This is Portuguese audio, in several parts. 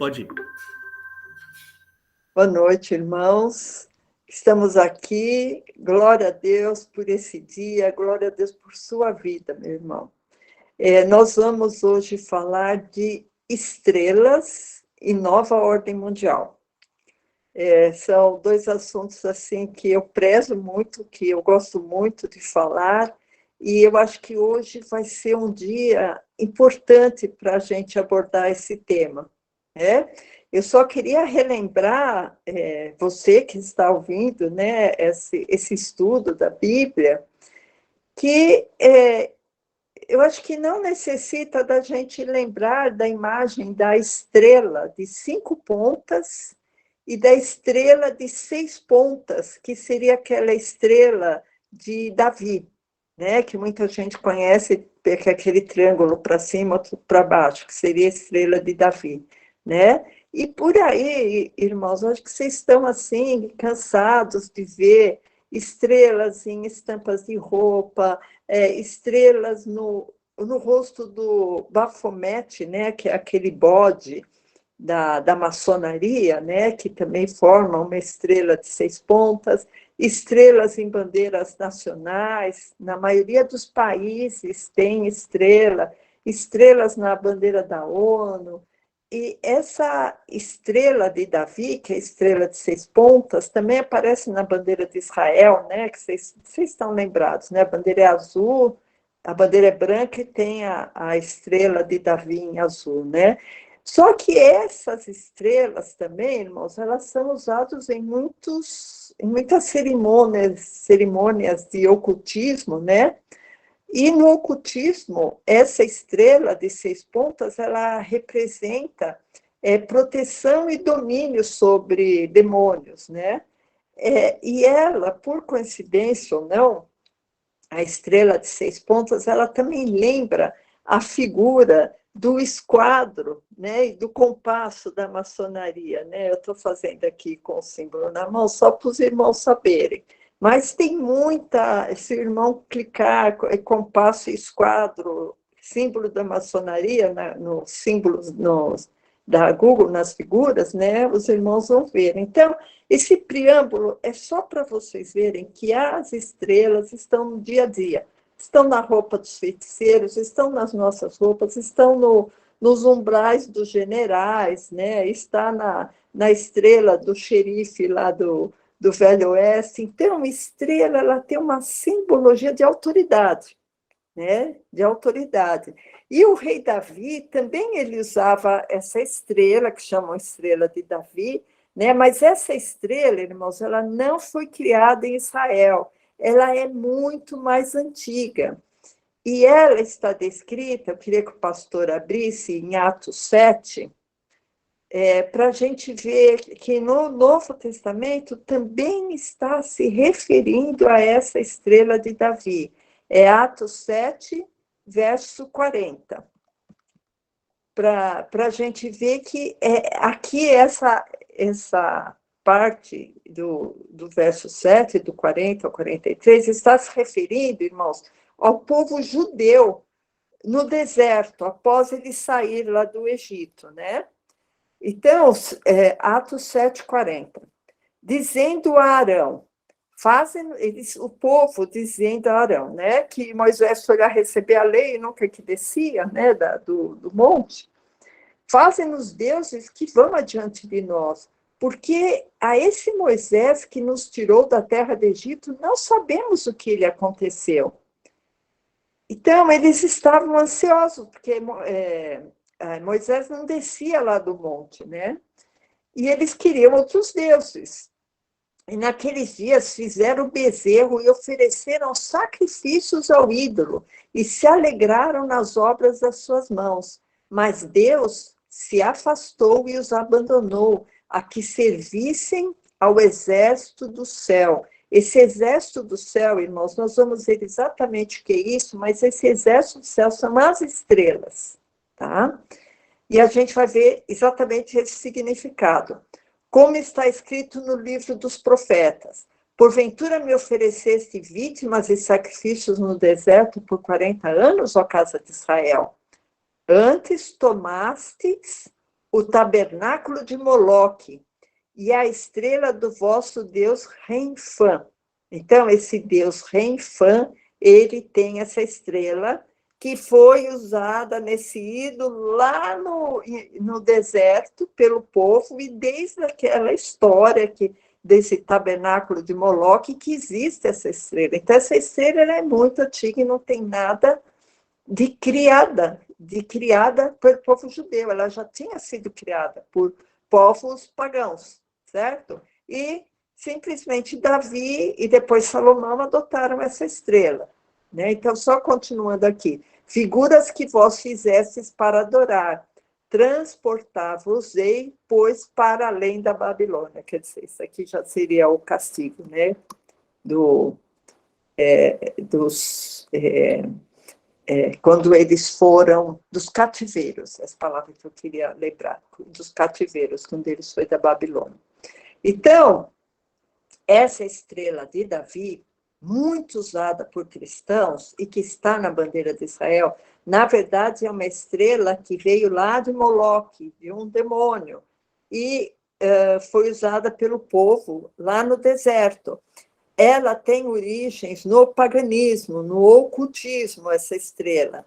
Pode ir. Boa noite, irmãos. Estamos aqui. Glória a Deus por esse dia, glória a Deus por sua vida, meu irmão. Nós vamos hoje falar de estrelas e nova ordem mundial. São dois assuntos assim que eu prezo muito, que eu gosto muito de falar, e eu acho que hoje vai ser um dia importante para a gente abordar esse tema, né? Eu só queria relembrar você que está ouvindo, né, esse estudo da Bíblia, que eu acho que não necessita da gente lembrar da imagem da estrela de 5 pontas e da estrela de 6 pontas, que seria aquela estrela de Davi, né? Que muita gente conhece, que é aquele triângulo para cima, outro para baixo, que seria a estrela de Davi, né? E por aí, irmãos, acho que vocês estão assim, cansados de ver estrelas em estampas de roupa, estrelas no rosto do Baphomet, né, que é aquele bode da maçonaria, né, que também forma uma estrela de 6 pontas, estrelas em bandeiras nacionais, na maioria dos países tem estrelas na bandeira da ONU, e essa estrela de Davi, que é a estrela de 6 pontas, também aparece na bandeira de Israel, né, que vocês estão lembrados, né, a bandeira é azul, a bandeira é branca e tem a estrela de Davi em azul, né? Só que essas estrelas também, irmãos, elas são usadas em muitas cerimônias de ocultismo, né? E no ocultismo, essa estrela de 6 pontas, ela representa proteção e domínio sobre demônios, né? E ela, por coincidência ou não, a estrela de 6 pontas, ela também lembra a figura do esquadro, né, e do compasso da maçonaria, né? Eu estou fazendo aqui com o símbolo na mão só para os irmãos saberem. Mas tem muita, se o irmão clicar compasso e esquadro, símbolo da maçonaria, nos símbolos da Google, nas figuras, né, os irmãos vão ver. Então, esse preâmbulo é só para vocês verem que as estrelas estão no dia a dia, estão na roupa dos feiticeiros, estão nas nossas roupas, estão nos umbrais dos generais, né? Está na estrela do xerife lá do Velho Oeste. Então, estrela ela tem uma simbologia de autoridade, né? De autoridade. E o rei Davi também ele usava essa estrela, que chamam estrela de Davi, né? Mas essa estrela, irmãos, ela não foi criada em Israel, ela é muito mais antiga. E ela está descrita, eu queria que o pastor abrisse em Atos 7, para a gente ver que no Novo Testamento também está se referindo a essa estrela de Davi. É Atos 7, verso 40. Para a gente ver que aqui essa parte do verso 7, do 40 ao 43, está se referindo, irmãos, ao povo judeu no deserto, após ele sair lá do Egito, né? Então, Atos 7:40, dizendo a Arão, o povo dizendo a Arão, né, que Moisés foi lá receber a lei e nunca que descia, né, do monte, fazem-nos deuses que vão adiante de nós, porque a esse Moisés que nos tirou da terra do Egito, não sabemos o que lhe aconteceu. Então, eles estavam ansiosos, porque Moisés não descia lá do monte, né? E eles queriam outros deuses. E naqueles dias fizeram bezerro e ofereceram sacrifícios ao ídolo, e se alegraram nas obras das suas mãos. Mas Deus se afastou e os abandonou, a que servissem ao exército do céu. Esse exército do céu, irmãos, nós vamos ver exatamente o que é isso, mas esse exército do céu são as estrelas, tá? E a gente vai ver exatamente esse significado. Como está escrito no livro dos profetas: porventura me ofereceste vítimas e sacrifícios no deserto por 40 anos, ó casa de Israel? Antes tomastes o tabernáculo de Moloque e a estrela do vosso Deus Renfã. Então, esse Deus Renfã, ele tem essa estrela que foi usada nesse ídolo lá no deserto pelo povo, e desde aquela história desse tabernáculo de Moloque que existe essa estrela. Então, essa estrela ela é muito antiga e não tem nada de criada pelo povo judeu. Ela já tinha sido criada por povos pagãos, certo? E simplesmente Davi e depois Salomão adotaram essa estrela. Né? Então, só continuando aqui. Figuras que vós fizestes para adorar, transportar-vos-ei, pois, para além da Babilônia. Quer dizer, isso aqui já seria o castigo, né? Quando eles foram dos cativeiros, as palavras que eu queria lembrar, dos cativeiros, quando eles foram da Babilônia. Então, essa estrela de Davi, muito usada por cristãos e que está na bandeira de Israel, na verdade é uma estrela que veio lá de Moloque, de um demônio, e foi usada pelo povo lá no deserto. Ela tem origens no paganismo, no ocultismo, essa estrela.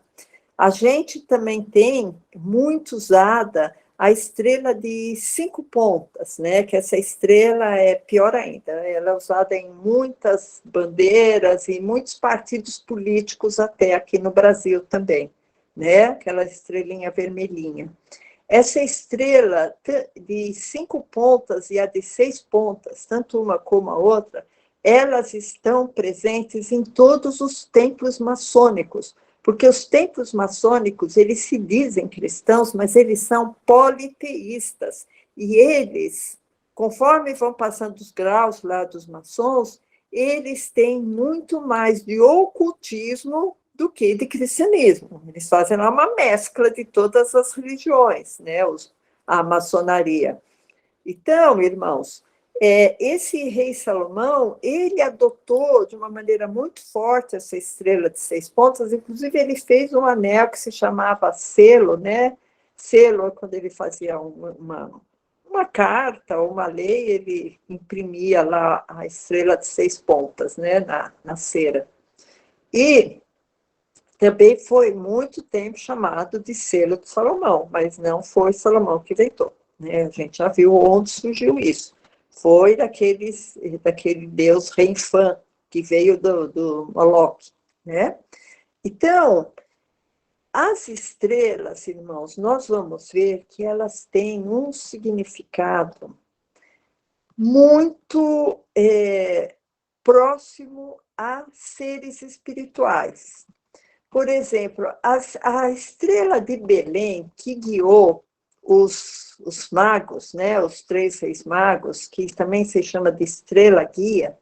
A gente também tem muito usada a estrela de 5 pontas, né? Que essa estrela é pior ainda. Ela é usada em muitas bandeiras e muitos partidos políticos, até aqui no Brasil também, né? Aquela estrelinha vermelhinha. Essa estrela de 5 pontas e a de 6 pontas, tanto uma como a outra, elas estão presentes em todos os templos maçônicos, porque os templos maçônicos, eles se dizem cristãos, mas eles são politeístas, e eles, conforme vão passando os graus lá dos maçons, eles têm muito mais de ocultismo do que de cristianismo. Eles fazem lá uma mescla de todas as religiões, né? A maçonaria. Então, irmãos, esse rei Salomão, ele adotou de uma maneira muito forte essa estrela de 6 pontas, inclusive ele fez um anel que se chamava selo, né? Selo, quando ele fazia uma carta, uma lei, ele imprimia lá a estrela de 6 pontas, né? Na cera. E também foi muito tempo chamado de selo de Salomão, mas não foi Salomão que inventou. Né? A gente já viu onde surgiu isso. Foi daquele deus Renfã, que veio do Moloque. Né? Então, as estrelas, irmãos, nós vamos ver que elas têm um significado muito próximo a seres espirituais. Por exemplo, a estrela de Belém, que guiou os magos, né, os 3 reis magos, que também se chama de estrela guia,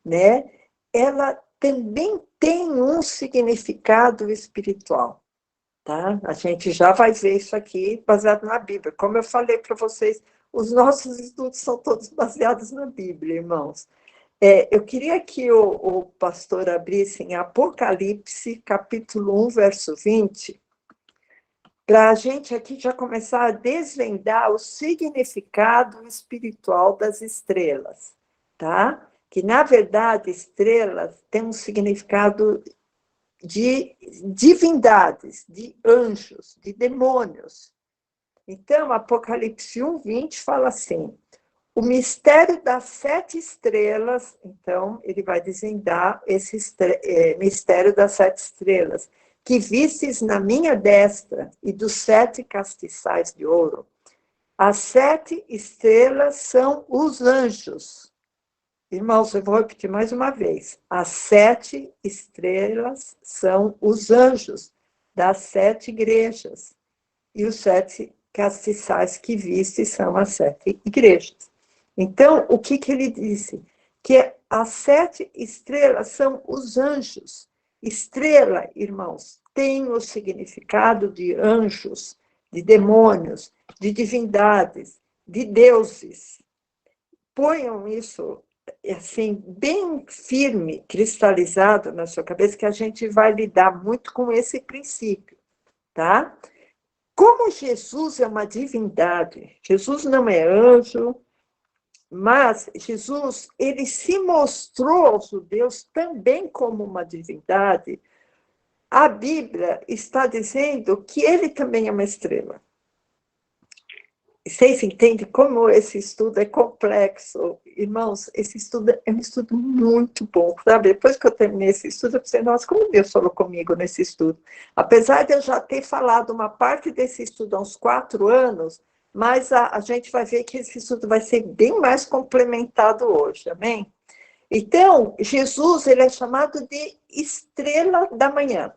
né, ela também tem um significado espiritual. Tá? A gente já vai ver isso aqui baseado na Bíblia. Como eu falei para vocês, os nossos estudos são todos baseados na Bíblia, irmãos. Eu queria que o pastor abrisse em Apocalipse, capítulo 1, verso 20, para a gente aqui já começar a desvendar o significado espiritual das estrelas, tá? Que, na verdade, estrelas têm um significado de divindades, de anjos, de demônios. Então, Apocalipse 1, 20 fala assim: o mistério das 7 estrelas, então, ele vai desvendar esse mistério das 7 estrelas, que vistes na minha destra, e dos 7 castiçais de ouro. As 7 estrelas são os anjos. Irmãos, eu vou repetir mais uma vez. As 7 estrelas são os anjos das 7 igrejas. E os 7 castiçais que viste são as 7 igrejas. Então, o que ele disse? Que as 7 estrelas são os anjos. Estrela, irmãos, tem o significado de anjos, de demônios, de divindades, de deuses. Ponham isso assim, bem firme, cristalizado na sua cabeça, que a gente vai lidar muito com esse princípio, tá? Como Jesus é uma divindade, Jesus não é anjo, mas Jesus, ele se mostrou aos judeus também como uma divindade. A Bíblia está dizendo que ele também é uma estrela. Vocês entendem como esse estudo é complexo? Irmãos, esse estudo é um estudo muito bom, sabe? Depois que eu terminei esse estudo, eu pensei, nossa, como Deus falou comigo nesse estudo. Apesar de eu já ter falado uma parte desse estudo há uns 4 anos, mas a gente vai ver que esse estudo vai ser bem mais complementado hoje, amém? Então, Jesus, ele é chamado de estrela da manhã.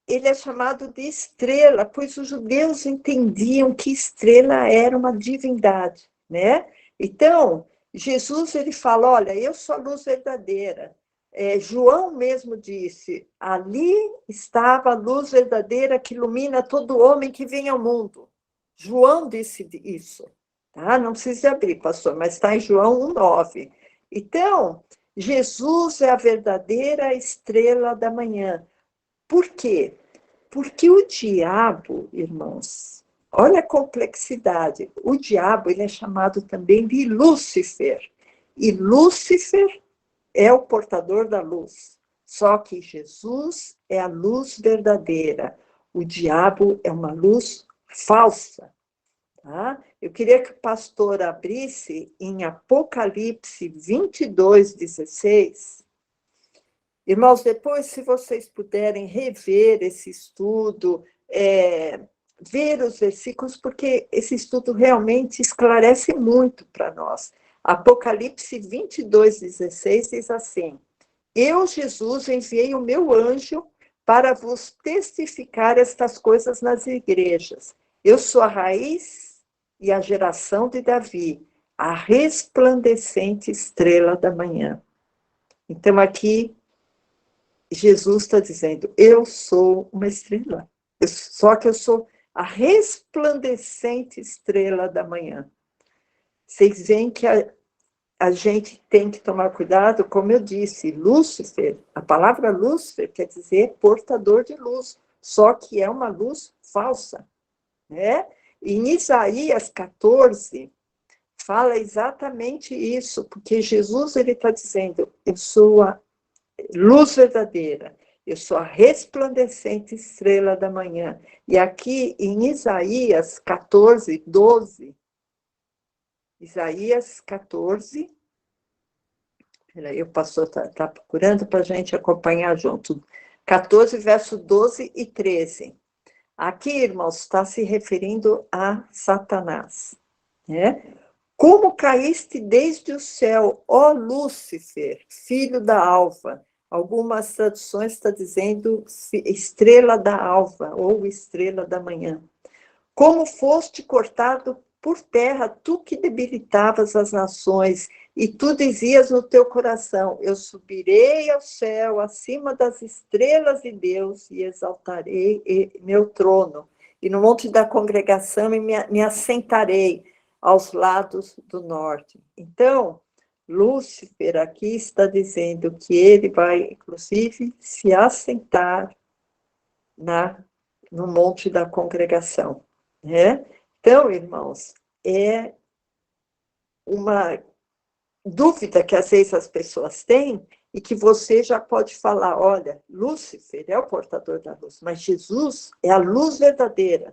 Ele é chamado de estrela, pois os judeus entendiam que estrela era uma divindade, né? Então, Jesus, ele fala, olha, eu sou a luz verdadeira. João mesmo disse, ali estava a luz verdadeira que ilumina todo homem que vem ao mundo. João disse isso, tá? Não precisa abrir, pastor, mas está em João 1,9. Então, Jesus é a verdadeira estrela da manhã. Por quê? Porque o diabo, irmãos, olha a complexidade. O diabo, ele é chamado também de Lúcifer. E Lúcifer é o portador da luz. Só que Jesus é a luz verdadeira. O diabo é uma luz falsa. Tá? Eu queria que o pastor abrisse em Apocalipse 22:16. Irmãos, depois, se vocês puderem rever esse estudo, ver os versículos, porque esse estudo realmente esclarece muito para nós. Apocalipse 22:16 diz assim: Eu, Jesus, enviei o meu anjo para vos testificar estas coisas nas igrejas. Eu sou a raiz e a geração de Davi, a resplandecente estrela da manhã. Então, aqui, Jesus está dizendo, eu sou uma estrela. Só que eu sou a resplandecente estrela da manhã. Vocês veem que a gente tem que tomar cuidado, como eu disse, Lúcifer, a palavra Lúcifer quer dizer portador de luz, só que é uma luz falsa, né? E em Isaías 14, fala exatamente isso, porque Jesus ele está dizendo, eu sou a luz verdadeira, eu sou a resplandecente estrela da manhã. E aqui em Isaías 14:12, Isaías 14, peraí, o pastor está procurando para a gente acompanhar junto. 14, verso 12 e 13. Aqui, irmãos, está se referindo a Satanás, né? Como caíste desde o céu, ó Lúcifer, filho da alva. Algumas traduções estão dizendo estrela da alva ou estrela da manhã. Como foste cortado por terra, tu que debilitavas as nações, e tu dizias no teu coração, eu subirei ao céu, acima das estrelas de Deus, e exaltarei meu trono. E no monte da congregação me assentarei aos lados do norte. Então, Lúcifer aqui está dizendo que ele vai, inclusive, se assentar no monte da congregação, né? Então, irmãos, é uma dúvida que às vezes as pessoas têm e que você já pode falar, olha, Lúcifer é o portador da luz, mas Jesus é a luz verdadeira.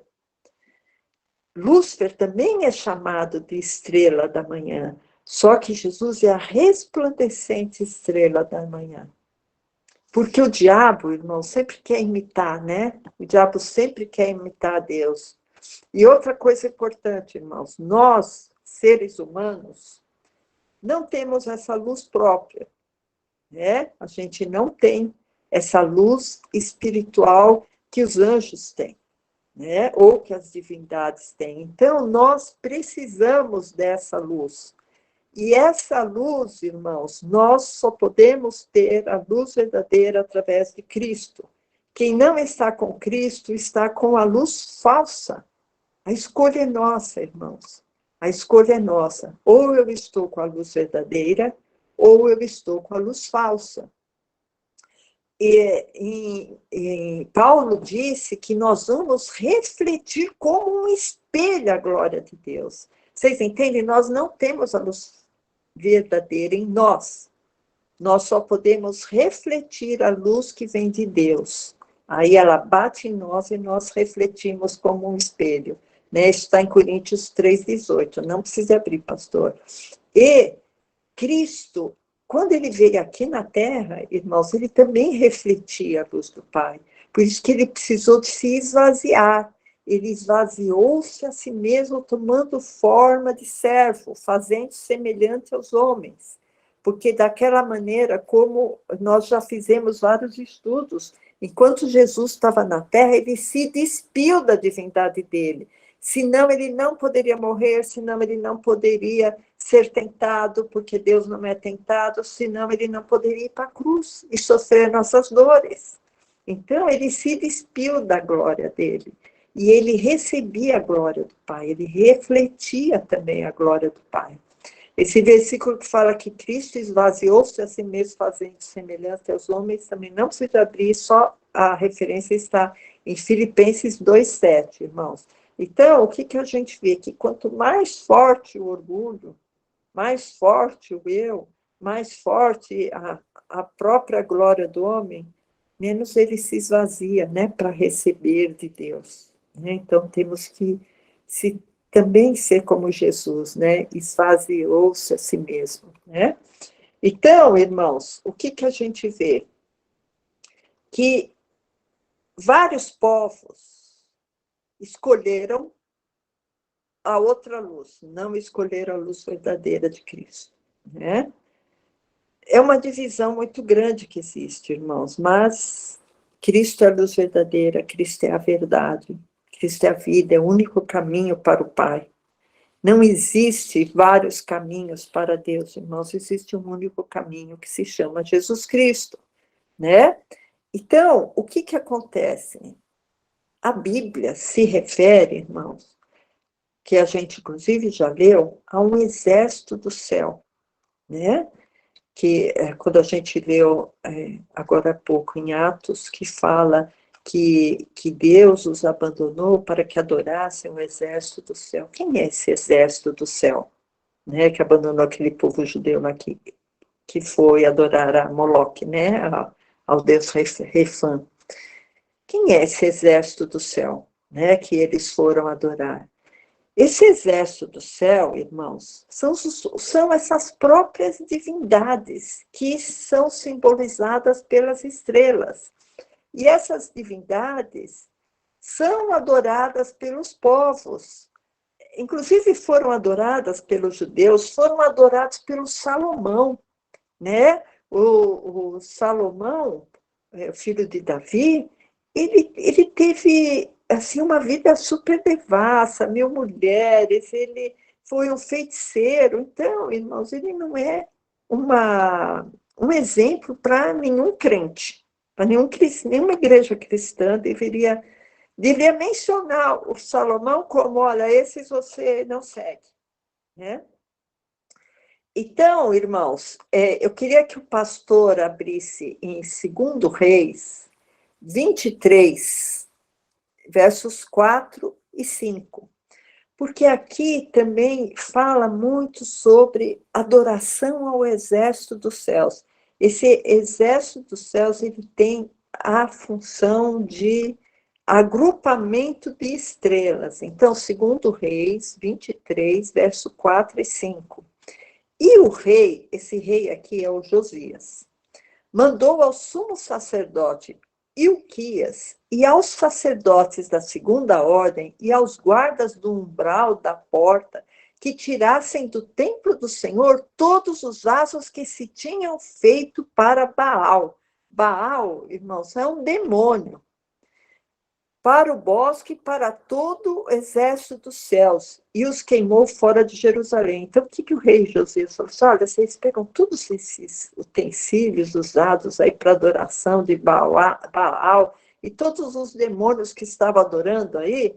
Lúcifer também é chamado de estrela da manhã, só que Jesus é a resplandecente estrela da manhã. Porque o diabo, irmão, sempre quer imitar, né? O diabo sempre quer imitar Deus. E outra coisa importante, irmãos, nós, seres humanos, não temos essa luz própria, né? A gente não tem essa luz espiritual que os anjos têm, né? Ou que as divindades têm. Então, nós precisamos dessa luz. E essa luz, irmãos, nós só podemos ter a luz verdadeira através de Cristo. Quem não está com Cristo está com a luz falsa. A escolha é nossa, irmãos. A escolha é nossa. Ou eu estou com a luz verdadeira, ou eu estou com a luz falsa. E Paulo disse que nós vamos refletir como um espelho a glória de Deus. Vocês entendem? Nós não temos a luz verdadeira em nós. Nós só podemos refletir a luz que vem de Deus. Aí ela bate em nós e nós refletimos como um espelho. Né? Isso está em Coríntios 3,18. Não precisa abrir, pastor. E Cristo, quando ele veio aqui na Terra, irmãos, ele também refletia a luz do Pai. Por isso que ele precisou de se esvaziar. Ele esvaziou-se a si mesmo, tomando forma de servo, fazendo semelhante aos homens. Porque daquela maneira, como nós já fizemos vários estudos, enquanto Jesus estava na Terra, ele se despiu da divindade dele. Senão ele não poderia morrer, senão ele não poderia ser tentado, porque Deus não é tentado, senão ele não poderia ir para a cruz e sofrer nossas dores. Então, ele se despiu da glória dele. E ele recebia a glória do Pai, ele refletia também a glória do Pai. Esse versículo que fala que Cristo esvaziou-se a si mesmo, fazendo semelhança aos homens, também não precisa abrir, só a referência está em Filipenses 2,7, irmãos. Então, o que a gente vê? Que quanto mais forte o orgulho, mais forte o eu, mais forte a própria glória do homem, menos ele se esvazia, né, para receber de Deus. Né? Então, temos que também ser como Jesus, né, esvaziou-se a si mesmo. Né? Então, irmãos, o que a gente vê? Que vários povos escolheram a outra luz, não escolheram a luz verdadeira de Cristo. Né? É uma divisão muito grande que existe, irmãos, mas Cristo é a luz verdadeira, Cristo é a verdade, Cristo é a vida, é o único caminho para o Pai. Não existe vários caminhos para Deus, irmãos, existe um único caminho que se chama Jesus Cristo, né? Então, o que acontece? A Bíblia se refere, irmãos, que a gente, inclusive, já leu, a um exército do céu, né? Que quando a gente leu agora há pouco em Atos, que fala que Deus os abandonou para que adorassem o exército do céu. Quem é esse exército do céu? Né? Que abandonou aquele povo judeu lá que foi adorar a Moloque, né? Ao deus Refã. Quem é esse exército do céu, né? Que eles foram adorar? Esse exército do céu, irmãos, são essas próprias divindades que são simbolizadas pelas estrelas. E essas divindades são adoradas pelos povos. Inclusive foram adoradas pelos judeus, foram adorados pelo Salomão, né? O Salomão, filho de Davi, ele teve assim uma vida super devassa, 1000 mulheres, ele foi um feiticeiro. Então, irmãos, ele não é um exemplo para nenhum crente, para nenhuma igreja cristã deveria mencionar o Salomão como, olha, esses você não segue, né? Então, irmãos, eu queria que o pastor abrisse em 2 Reis 23, versos 4 e 5, porque aqui também fala muito sobre adoração ao exército dos céus. Esse exército dos céus, ele tem a função de agrupamento de estrelas. Então, 2 Reis 23, verso 4 e 5. E o rei, esse rei aqui é o Josias, mandou ao sumo sacerdote Ilquias e aos sacerdotes da segunda ordem e aos guardas do umbral da porta que tirassem do templo do Senhor todos os vasos que se tinham feito para Baal. Baal, irmãos, é um demônio. Para o bosque, para todo o exército dos céus, e os queimou fora de Jerusalém. Então, o que o rei Josias falou? Olha, vocês pegam todos esses utensílios usados aí para adoração de Baal, e todos os demônios que estavam adorando aí,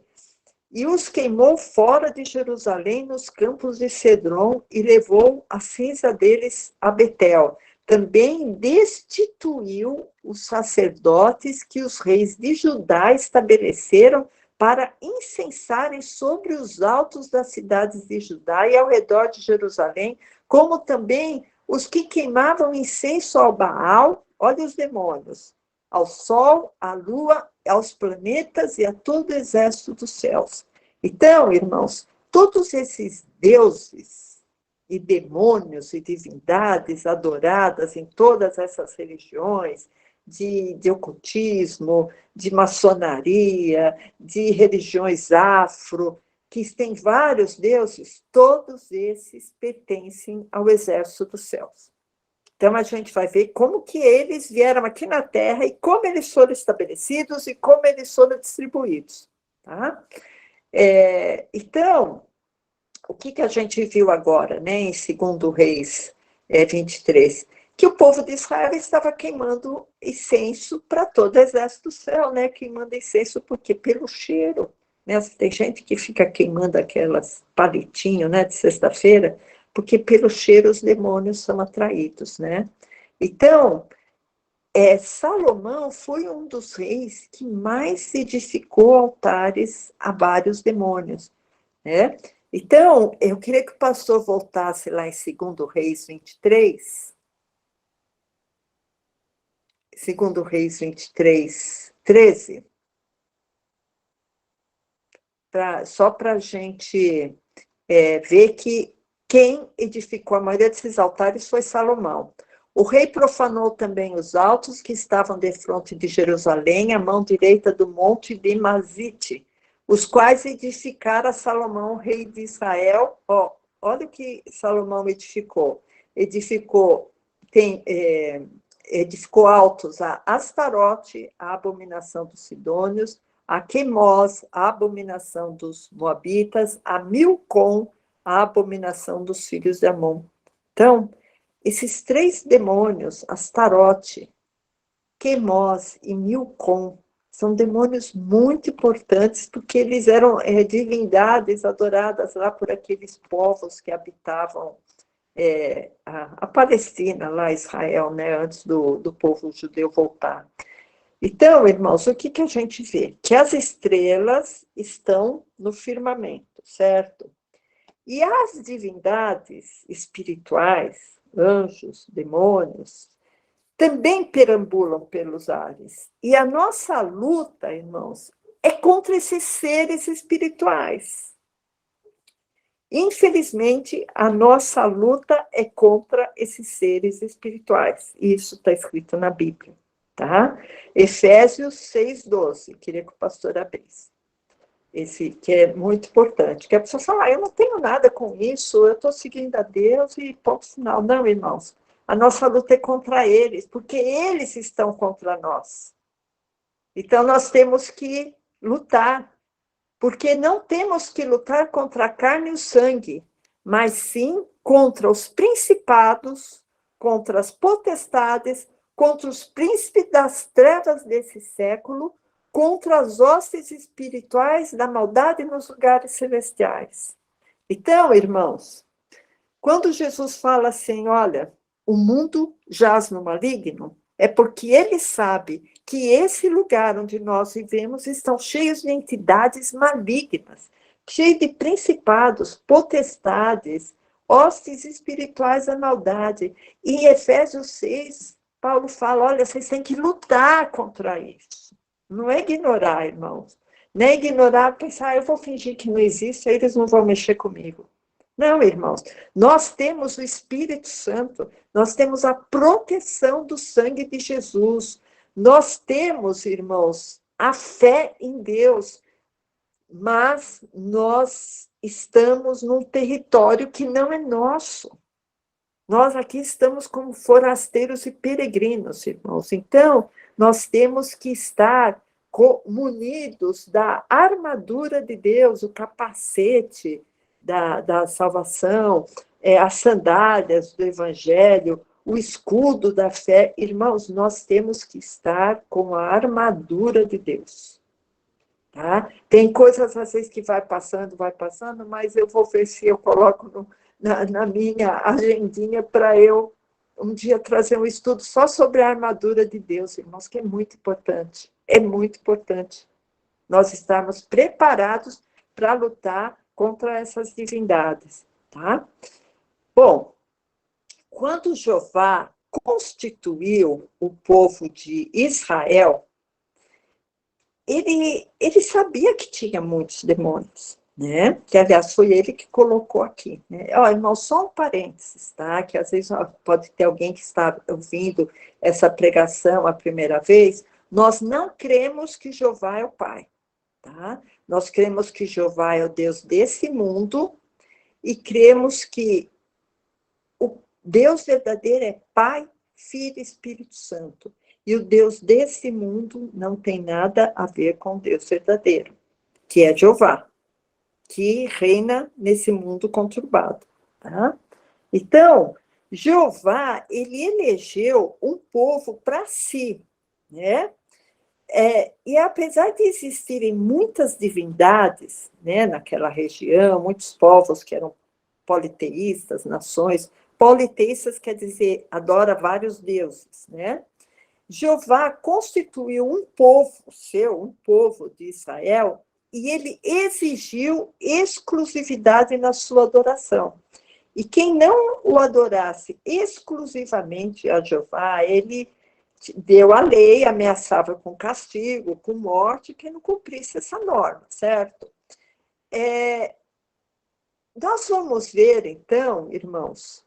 e os queimou fora de Jerusalém, nos campos de Cedron, e levou a cinza deles a Betel. também destituiu os sacerdotes que os reis de Judá estabeleceram para incensarem sobre os altos das cidades de Judá e ao redor de Jerusalém, como também os que queimavam incenso ao Baal, olha os demônios, ao sol, à lua, aos planetas e a todo o exército dos céus. Então, irmãos, todos esses deuses e demônios e divindades adoradas em todas essas religiões, de ocultismo, de maçonaria, de religiões afro, que tem vários deuses, todos esses pertencem ao exército dos céus. Então, a gente vai ver como que eles vieram aqui na Terra e como eles foram estabelecidos e como eles foram distribuídos. Tá? Então, o que a gente viu agora, né, em 2 Reis 23? Que o povo de Israel estava queimando incenso para todo o exército do céu, né? Queimando incenso porque pelo cheiro, né? Tem gente que fica queimando aquelas palitinhos, né, de sexta-feira, porque pelo cheiro os demônios são atraídos, né? Então, Salomão foi um dos reis que mais edificou altares a vários demônios, né? Então, eu queria que o pastor voltasse lá em 2 Reis 23, 2 Reis 23, 13, só para a gente ver que quem edificou a maioria desses altares foi Salomão. O rei profanou também os altos que estavam defronte de Jerusalém, à mão direita do monte de Mazite, os quais edificara Salomão, rei de Israel. Olha o que Salomão edificou. Edificou altos a Astarote, a abominação dos sidônios, a Quemós, a abominação dos moabitas, a Milcom, a abominação dos filhos de Amon. Então, esses 3 demônios, Astarote, Quemós e Milcom, são demônios muito importantes, porque eles eram divindades adoradas lá por aqueles povos que habitavam a Palestina, lá Israel, né, antes do povo judeu voltar. Então, irmãos, o que a gente vê? Que as estrelas estão no firmamento, certo? E as divindades espirituais, anjos, demônios, também perambulam pelos ares. E a nossa luta, irmãos, é contra esses seres espirituais. Infelizmente, a nossa luta é contra esses seres espirituais. Isso está escrito na Bíblia, tá? Efésios 6:12. Queria que o pastor abrisse. Esse que é muito importante. Que a pessoa fala, eu não tenho nada com isso, eu estou seguindo a Deus e ponto final. Não, irmãos. A nossa luta é contra eles, porque eles estão contra nós. Então, nós temos que lutar. Porque não temos que lutar contra a carne e o sangue, mas sim contra os principados, contra as potestades, contra os príncipes das trevas desse século, contra as hostes espirituais da maldade nos lugares celestiais. Então, irmãos, quando Jesus fala assim, olha, o mundo jaz no maligno, é porque ele sabe que esse lugar onde nós vivemos estão cheios de entidades malignas, cheios de principados, potestades, hostes espirituais da maldade. E em Efésios 6, Paulo fala, olha, vocês têm que lutar contra isso. Não é ignorar, irmãos. Não é ignorar, pensar, eu vou fingir que não existe, aí eles não vão mexer comigo. Não, irmãos, nós temos o Espírito Santo, nós temos a proteção do sangue de Jesus, nós temos, irmãos, a fé em Deus, mas nós estamos num território que não é nosso. Nós aqui estamos como forasteiros e peregrinos, irmãos. Então, nós temos que estar munidos da armadura de Deus, o capacete da salvação, as sandálias do evangelho, o escudo da fé. Irmãos, nós temos que estar com a armadura de Deus. Tá? Tem coisas às vezes que vai passando, mas eu vou ver se eu coloco na minha agendinha para eu um dia trazer um estudo só sobre a armadura de Deus, irmãos, que é muito importante. É muito importante nós estarmos preparados para lutar contra essas divindades, tá? Bom, quando Jeová constituiu o povo de Israel, ele sabia que tinha muitos demônios, né? Que, aliás, foi ele que colocou aqui, né? Ó, irmão, só um parênteses, tá? Que às vezes pode ter alguém que está ouvindo essa pregação a primeira vez. Nós não cremos que Jeová é o Pai, tá? Nós cremos que Jeová é o Deus desse mundo e cremos que o Deus verdadeiro é Pai, Filho e Espírito Santo. E o Deus desse mundo não tem nada a ver com o Deus verdadeiro, que é Jeová, que reina nesse mundo conturbado. Tá? Então, Jeová, ele elegeu um povo para si, né? E apesar de existirem muitas divindades, né, naquela região, muitos povos que eram politeístas, nações, politeístas quer dizer, adora vários deuses, né? Jeová constituiu um povo seu, um povo de Israel, e ele exigiu exclusividade na sua adoração. E quem não o adorasse exclusivamente a Jeová, ele deu a lei, ameaçava com castigo, com morte, quem não cumprisse essa norma, certo? Nós vamos ver, então, irmãos,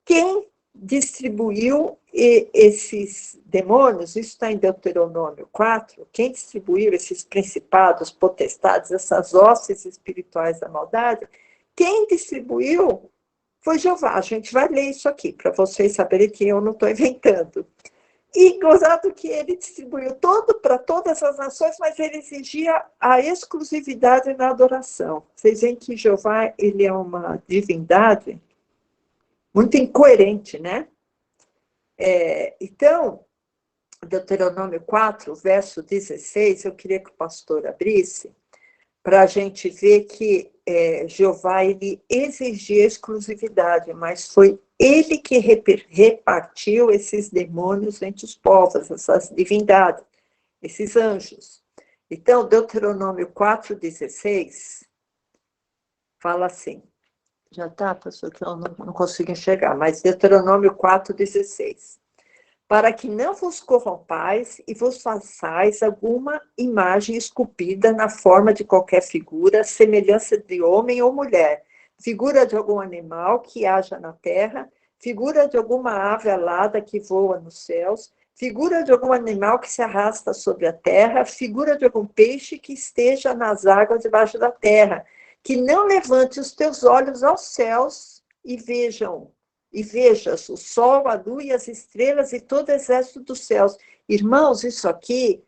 quem distribuiu esses demônios, isso está em Deuteronômio 4, quem distribuiu esses principados, potestades, essas hostes espirituais da maldade, quem distribuiu foi Jeová. A gente vai ler isso aqui, para vocês saberem que eu não estou inventando. E gozado que ele distribuiu para todas as nações, mas ele exigia a exclusividade na adoração. Vocês veem que Jeová, ele é uma divindade muito incoerente, né? Então, Deuteronômio 4, verso 16, eu queria que o pastor abrisse, para a gente ver que Jeová, ele exigia exclusividade, mas foi ele que repartiu esses demônios entre os povos, essas divindades, esses anjos. Então, Deuteronômio 4,16 fala assim, já está, pastor, que eu não consigo enxergar, mas Deuteronômio 4,16. Para que não vos corrompais e vos façais alguma imagem esculpida na forma de qualquer figura, semelhança de homem ou mulher, figura de algum animal que haja na terra, figura de alguma ave alada que voa nos céus, figura de algum animal que se arrasta sobre a terra, figura de algum peixe que esteja nas águas debaixo da terra, que não levante os teus olhos aos céus e vejas o sol, a lua e as estrelas e todo o exército dos céus. Irmãos, isso aqui,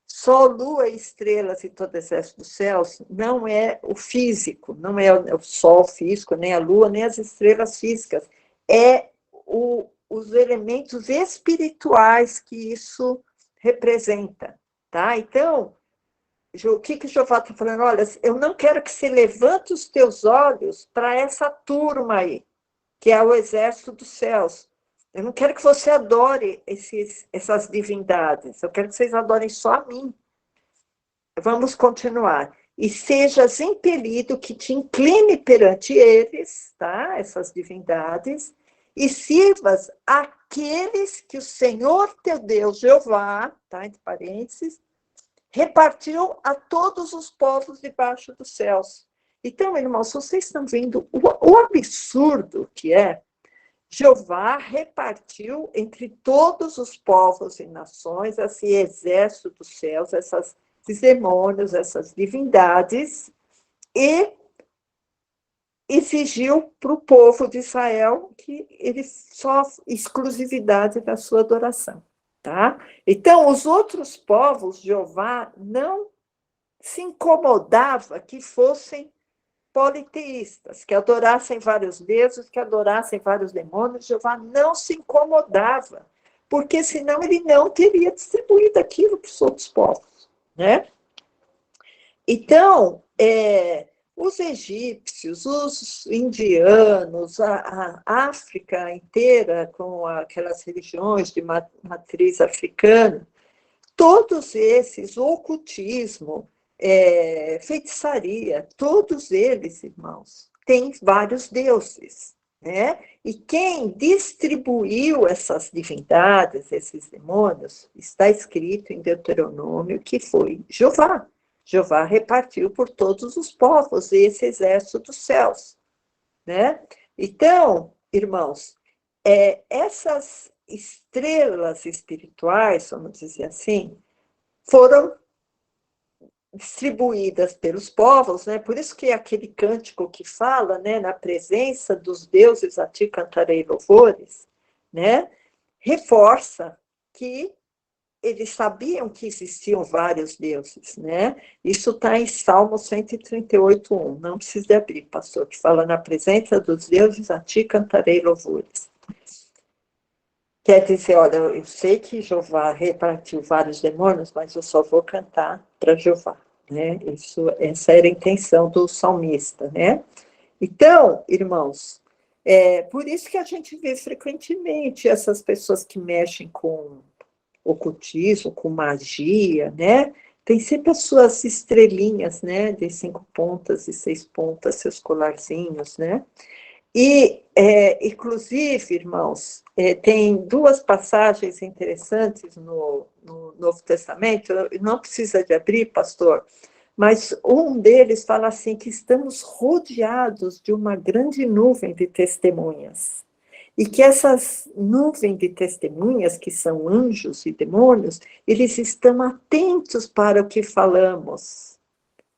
sol, lua, estrelas e todo o exército dos céus, não é o físico, não é o sol físico, nem a lua, nem as estrelas físicas. É os elementos espirituais que isso representa, tá? Então, o que Jeová está falando? Olha, eu não quero que você levante os teus olhos para essa turma aí, que é o exército dos céus. Eu não quero que você adore essas divindades, eu quero que vocês adorem só a mim. Vamos continuar. E sejas impelido que te incline perante eles, tá? Essas divindades, e sirvas aqueles que o Senhor teu Deus, Jeová, tá? Entre parênteses, repartiu a todos os povos debaixo dos céus. Então, irmãos, vocês estão vendo o absurdo que é. Jeová repartiu entre todos os povos e nações esse exército dos céus, esses demônios, essas divindades, e exigiu para o povo de Israel que ele só exclusividade da sua adoração. Tá? Então, os outros povos, Jeová não se incomodava que fossem politeístas, que adorassem vários deuses, que adorassem vários demônios. Jeová não se incomodava, porque senão ele não teria distribuído aquilo para os outros povos, né? Então, os egípcios, os indianos, a África inteira, com aquelas religiões de matriz africana, todos esses, o ocultismo, feitiçaria, todos eles, irmãos, têm vários deuses, né? E quem distribuiu essas divindades, esses demônios, está escrito em Deuteronômio que foi Jeová. Jeová repartiu por todos os povos esse exército dos céus, né? Então, irmãos, essas estrelas espirituais, vamos dizer assim, foram distribuídas pelos povos, né? Por isso que aquele cântico que fala, né, na presença dos deuses a ti cantarei louvores, né? Reforça que eles sabiam que existiam vários deuses, né? Isso está em Salmo 138:1. Não precisa abrir, pastor, que fala na presença dos deuses a ti cantarei louvores. Quer dizer, olha, eu sei que Jeová repartiu vários demônios, mas eu só vou cantar para Jeová, né? Essa era a intenção do salmista, né? Então, irmãos, por isso que a gente vê frequentemente essas pessoas que mexem com ocultismo, com magia, né? Tem sempre as suas estrelinhas, né? De 5 pontas e 6 pontas, seus colarzinhos, né? E, inclusive, irmãos, tem duas passagens interessantes no Novo Testamento, não precisa de abrir, pastor, mas um deles fala assim, que estamos rodeados de uma grande nuvem de testemunhas, e que essas nuvens de testemunhas, que são anjos e demônios, eles estão atentos para o que falamos,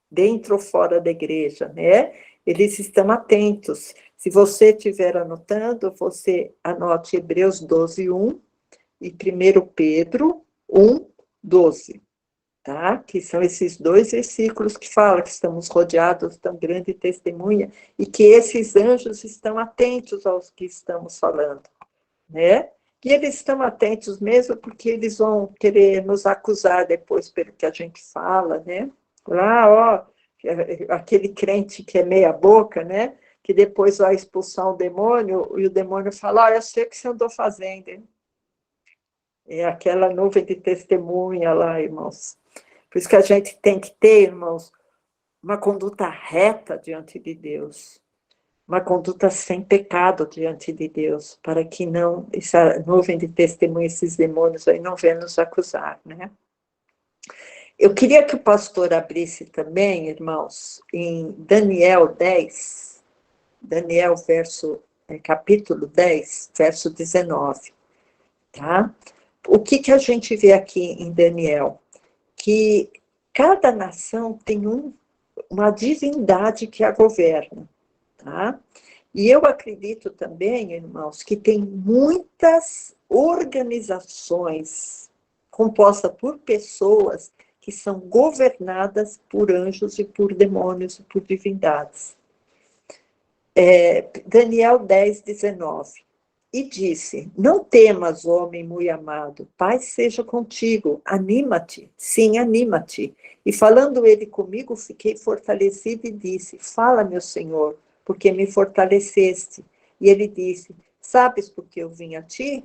dentro ou fora da igreja, né? Eles estão atentos. Se você estiver anotando, você anote Hebreus 12:1 e 1 Pedro 1:12, tá? Que são esses dois versículos que falam que estamos rodeados de tão grande testemunha e que esses anjos estão atentos aos que estamos falando, né? E eles estão atentos mesmo porque eles vão querer nos acusar depois pelo que a gente fala, né? Lá, ó, aquele crente que é meia boca, né? Que depois vai expulsar um demônio e o demônio fala, eu sei o que você andou fazendo, hein? É aquela nuvem de testemunha lá, irmãos. Por isso que a gente tem que ter, irmãos, uma conduta reta diante de Deus, uma conduta sem pecado diante de Deus, para que não, essa nuvem de testemunha, esses demônios aí não venham nos acusar, né? Eu queria que o pastor abrisse também, irmãos, em Daniel 10, Daniel capítulo 10, verso 19, tá? O que a gente vê aqui em Daniel? Que cada nação tem uma divindade que a governa, tá? E eu acredito também, irmãos, que tem muitas organizações compostas por pessoas que são governadas por anjos e por demônios e por divindades. Daniel 10:19. E disse, não temas, homem muito amado, paz seja contigo, anima-te, sim, anima-te. E falando ele comigo, fiquei fortalecido e disse, fala, meu Senhor, porque me fortaleceste. E ele disse, sabes por que eu vim a ti?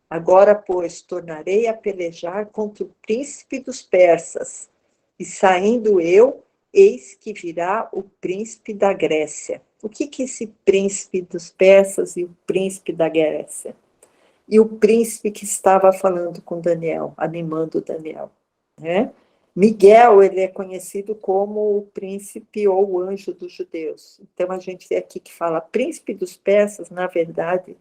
Agora, pois, tornarei a pelejar contra o príncipe dos persas. E saindo eu, eis que virá o príncipe da Grécia. O que é esse príncipe dos persas e o príncipe da Grécia? E o príncipe que estava falando com Daniel, animando Daniel, né? Miguel, ele é conhecido como o príncipe ou o anjo dos judeus. Então, a gente vê aqui que fala príncipe dos persas, na verdade,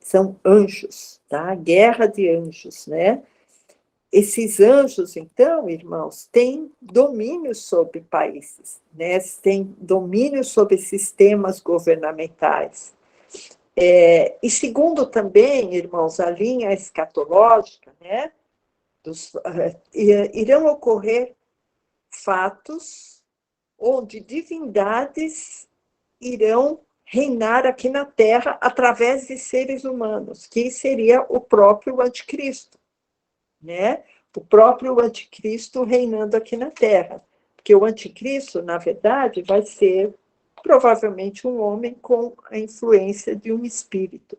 são anjos, tá? Guerra de anjos, né? Esses anjos, então, irmãos, têm domínio sobre países, né? Têm domínio sobre sistemas governamentais. E segundo também, irmãos, a linha escatológica, né? Irão ocorrer fatos onde divindades irão reinar aqui na Terra através de seres humanos, que seria o próprio anticristo, né? O próprio anticristo reinando aqui na Terra. Porque o anticristo, na verdade, vai ser provavelmente um homem com a influência de um espírito.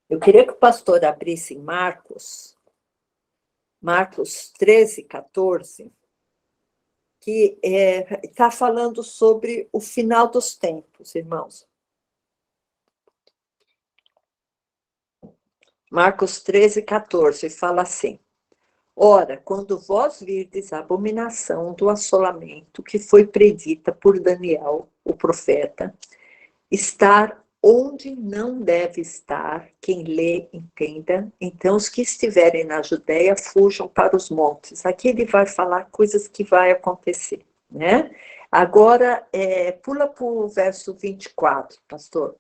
Eu queria que o pastor abrisse em Marcos 13, 14, que está falando sobre o final dos tempos, irmãos. Marcos 13, 14, fala assim: Ora, quando vós virdes a abominação do assolamento que foi predita por Daniel, o profeta, estar onde não deve estar, quem lê, entenda, então os que estiverem na Judéia fujam para os montes. Aqui ele vai falar coisas que vai acontecer, né? Agora, pula para o verso 24, pastor.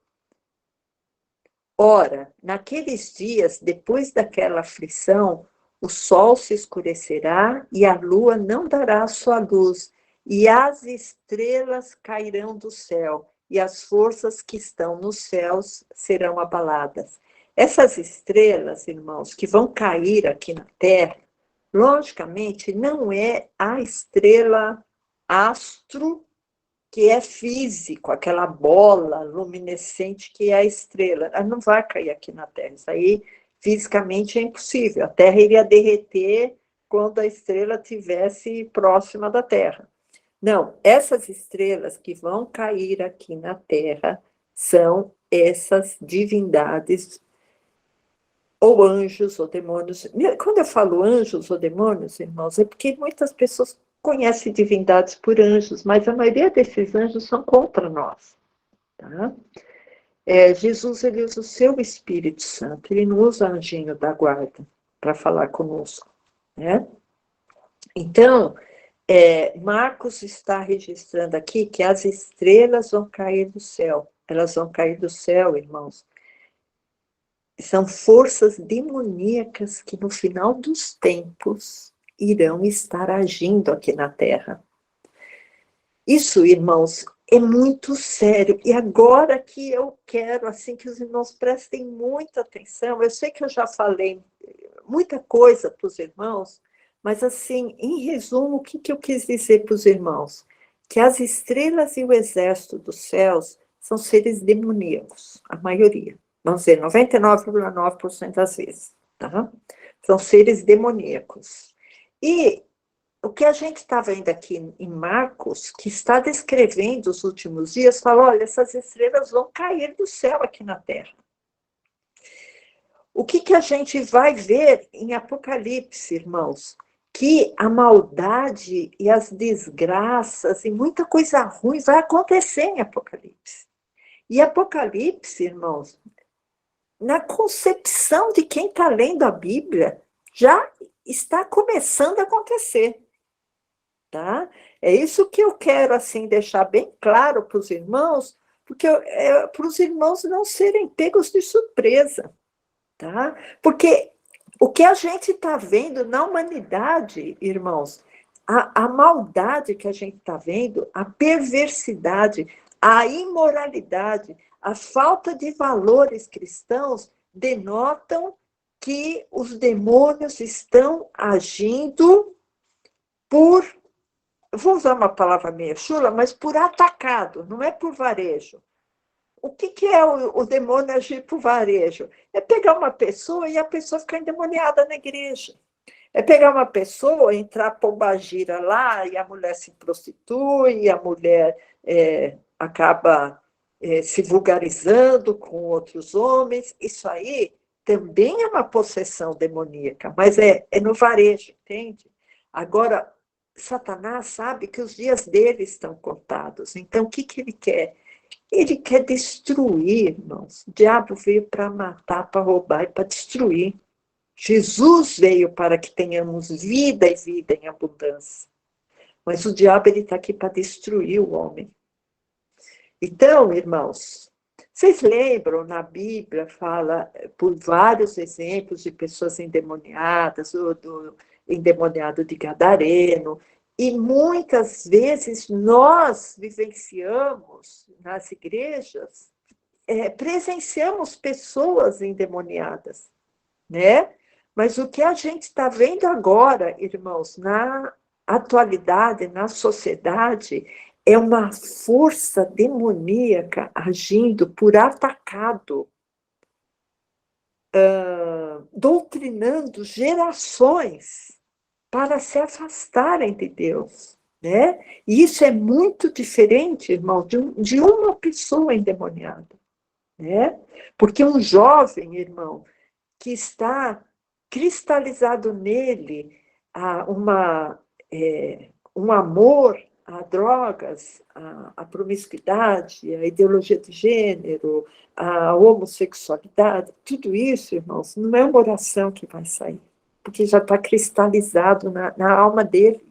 Ora, naqueles dias, depois daquela aflição, o sol se escurecerá e a lua não dará a sua luz, e as estrelas cairão do céu, e as forças que estão nos céus serão abaladas. Essas estrelas, irmãos, que vão cair aqui na Terra, logicamente, não é a estrela astro que é físico, aquela bola luminescente que é a estrela. Ela não vai cair aqui na Terra. Isso aí, fisicamente, é impossível. A Terra iria derreter quando a estrela estivesse próxima da Terra. Não, essas estrelas que vão cair aqui na Terra são essas divindades ou anjos ou demônios. Quando eu falo anjos ou demônios, irmãos, é porque muitas pessoas conhecem divindades por anjos, mas a maioria desses anjos são contra nós. Tá? Jesus, ele usa o seu Espírito Santo, ele não usa anjinho da guarda para falar conosco. Né? Então, Marcos está registrando aqui que as estrelas vão cair do céu. Elas vão cair do céu, irmãos. São forças demoníacas que no final dos tempos irão estar agindo aqui na Terra. Isso, irmãos, é muito sério. E agora que eu quero assim que os irmãos prestem muita atenção. Eu sei que eu já falei muita coisa para os irmãos, mas assim, em resumo, o que eu quis dizer para os irmãos? Que as estrelas e o exército dos céus são seres demoníacos, a maioria. Vamos dizer, 99,9% das vezes. Tá? São seres demoníacos. E o que a gente está vendo aqui em Marcos, que está descrevendo os últimos dias, fala, olha, essas estrelas vão cair do céu aqui na Terra. O que a gente vai ver em Apocalipse, irmãos? Que a maldade e as desgraças e muita coisa ruim vai acontecer em Apocalipse. E Apocalipse, irmãos, na concepção de quem está lendo a Bíblia, já está começando a acontecer. Tá? É isso que eu quero assim deixar bem claro para os irmãos, porque para os irmãos não serem pegos de surpresa. Tá? Porque o que a gente está vendo na humanidade, irmãos, a maldade que a gente está vendo, a perversidade, a imoralidade, a falta de valores cristãos denotam que os demônios estão agindo por, vou usar uma palavra meio chula, mas por atacado, não é por varejo. O que é o demônio agir por varejo? É pegar uma pessoa e a pessoa ficar endemoniada na igreja. É pegar uma pessoa, entrar pombagira lá e a mulher se prostitui, e a mulher acaba se vulgarizando com outros homens. Isso aí também é uma possessão demoníaca, mas é no varejo, entende? Agora, Satanás sabe que os dias dele estão contados. Então, o que ele quer? Ele quer destruir, irmãos. O diabo veio para matar, para roubar e para destruir. Jesus veio para que tenhamos vida e vida em abundância. Mas o diabo está aqui para destruir o homem. Então, irmãos, vocês lembram, na Bíblia fala por vários exemplos de pessoas endemoniadas, do endemoniado de Gadareno, e muitas vezes nós vivenciamos nas igrejas, presenciamos pessoas endemoniadas, né? Mas o que a gente está vendo agora, irmãos, atualidade, na sociedade, é uma força demoníaca agindo por atacado, doutrinando gerações para se afastarem de Deus, né? E isso é muito diferente, irmão, de uma pessoa endemoniada, né? Porque um jovem, irmão, que está cristalizado nele um amor a drogas, a promiscuidade, a ideologia de gênero, a homossexualidade, tudo isso, irmãos, não é uma oração que vai sair, porque já está cristalizado na alma dele.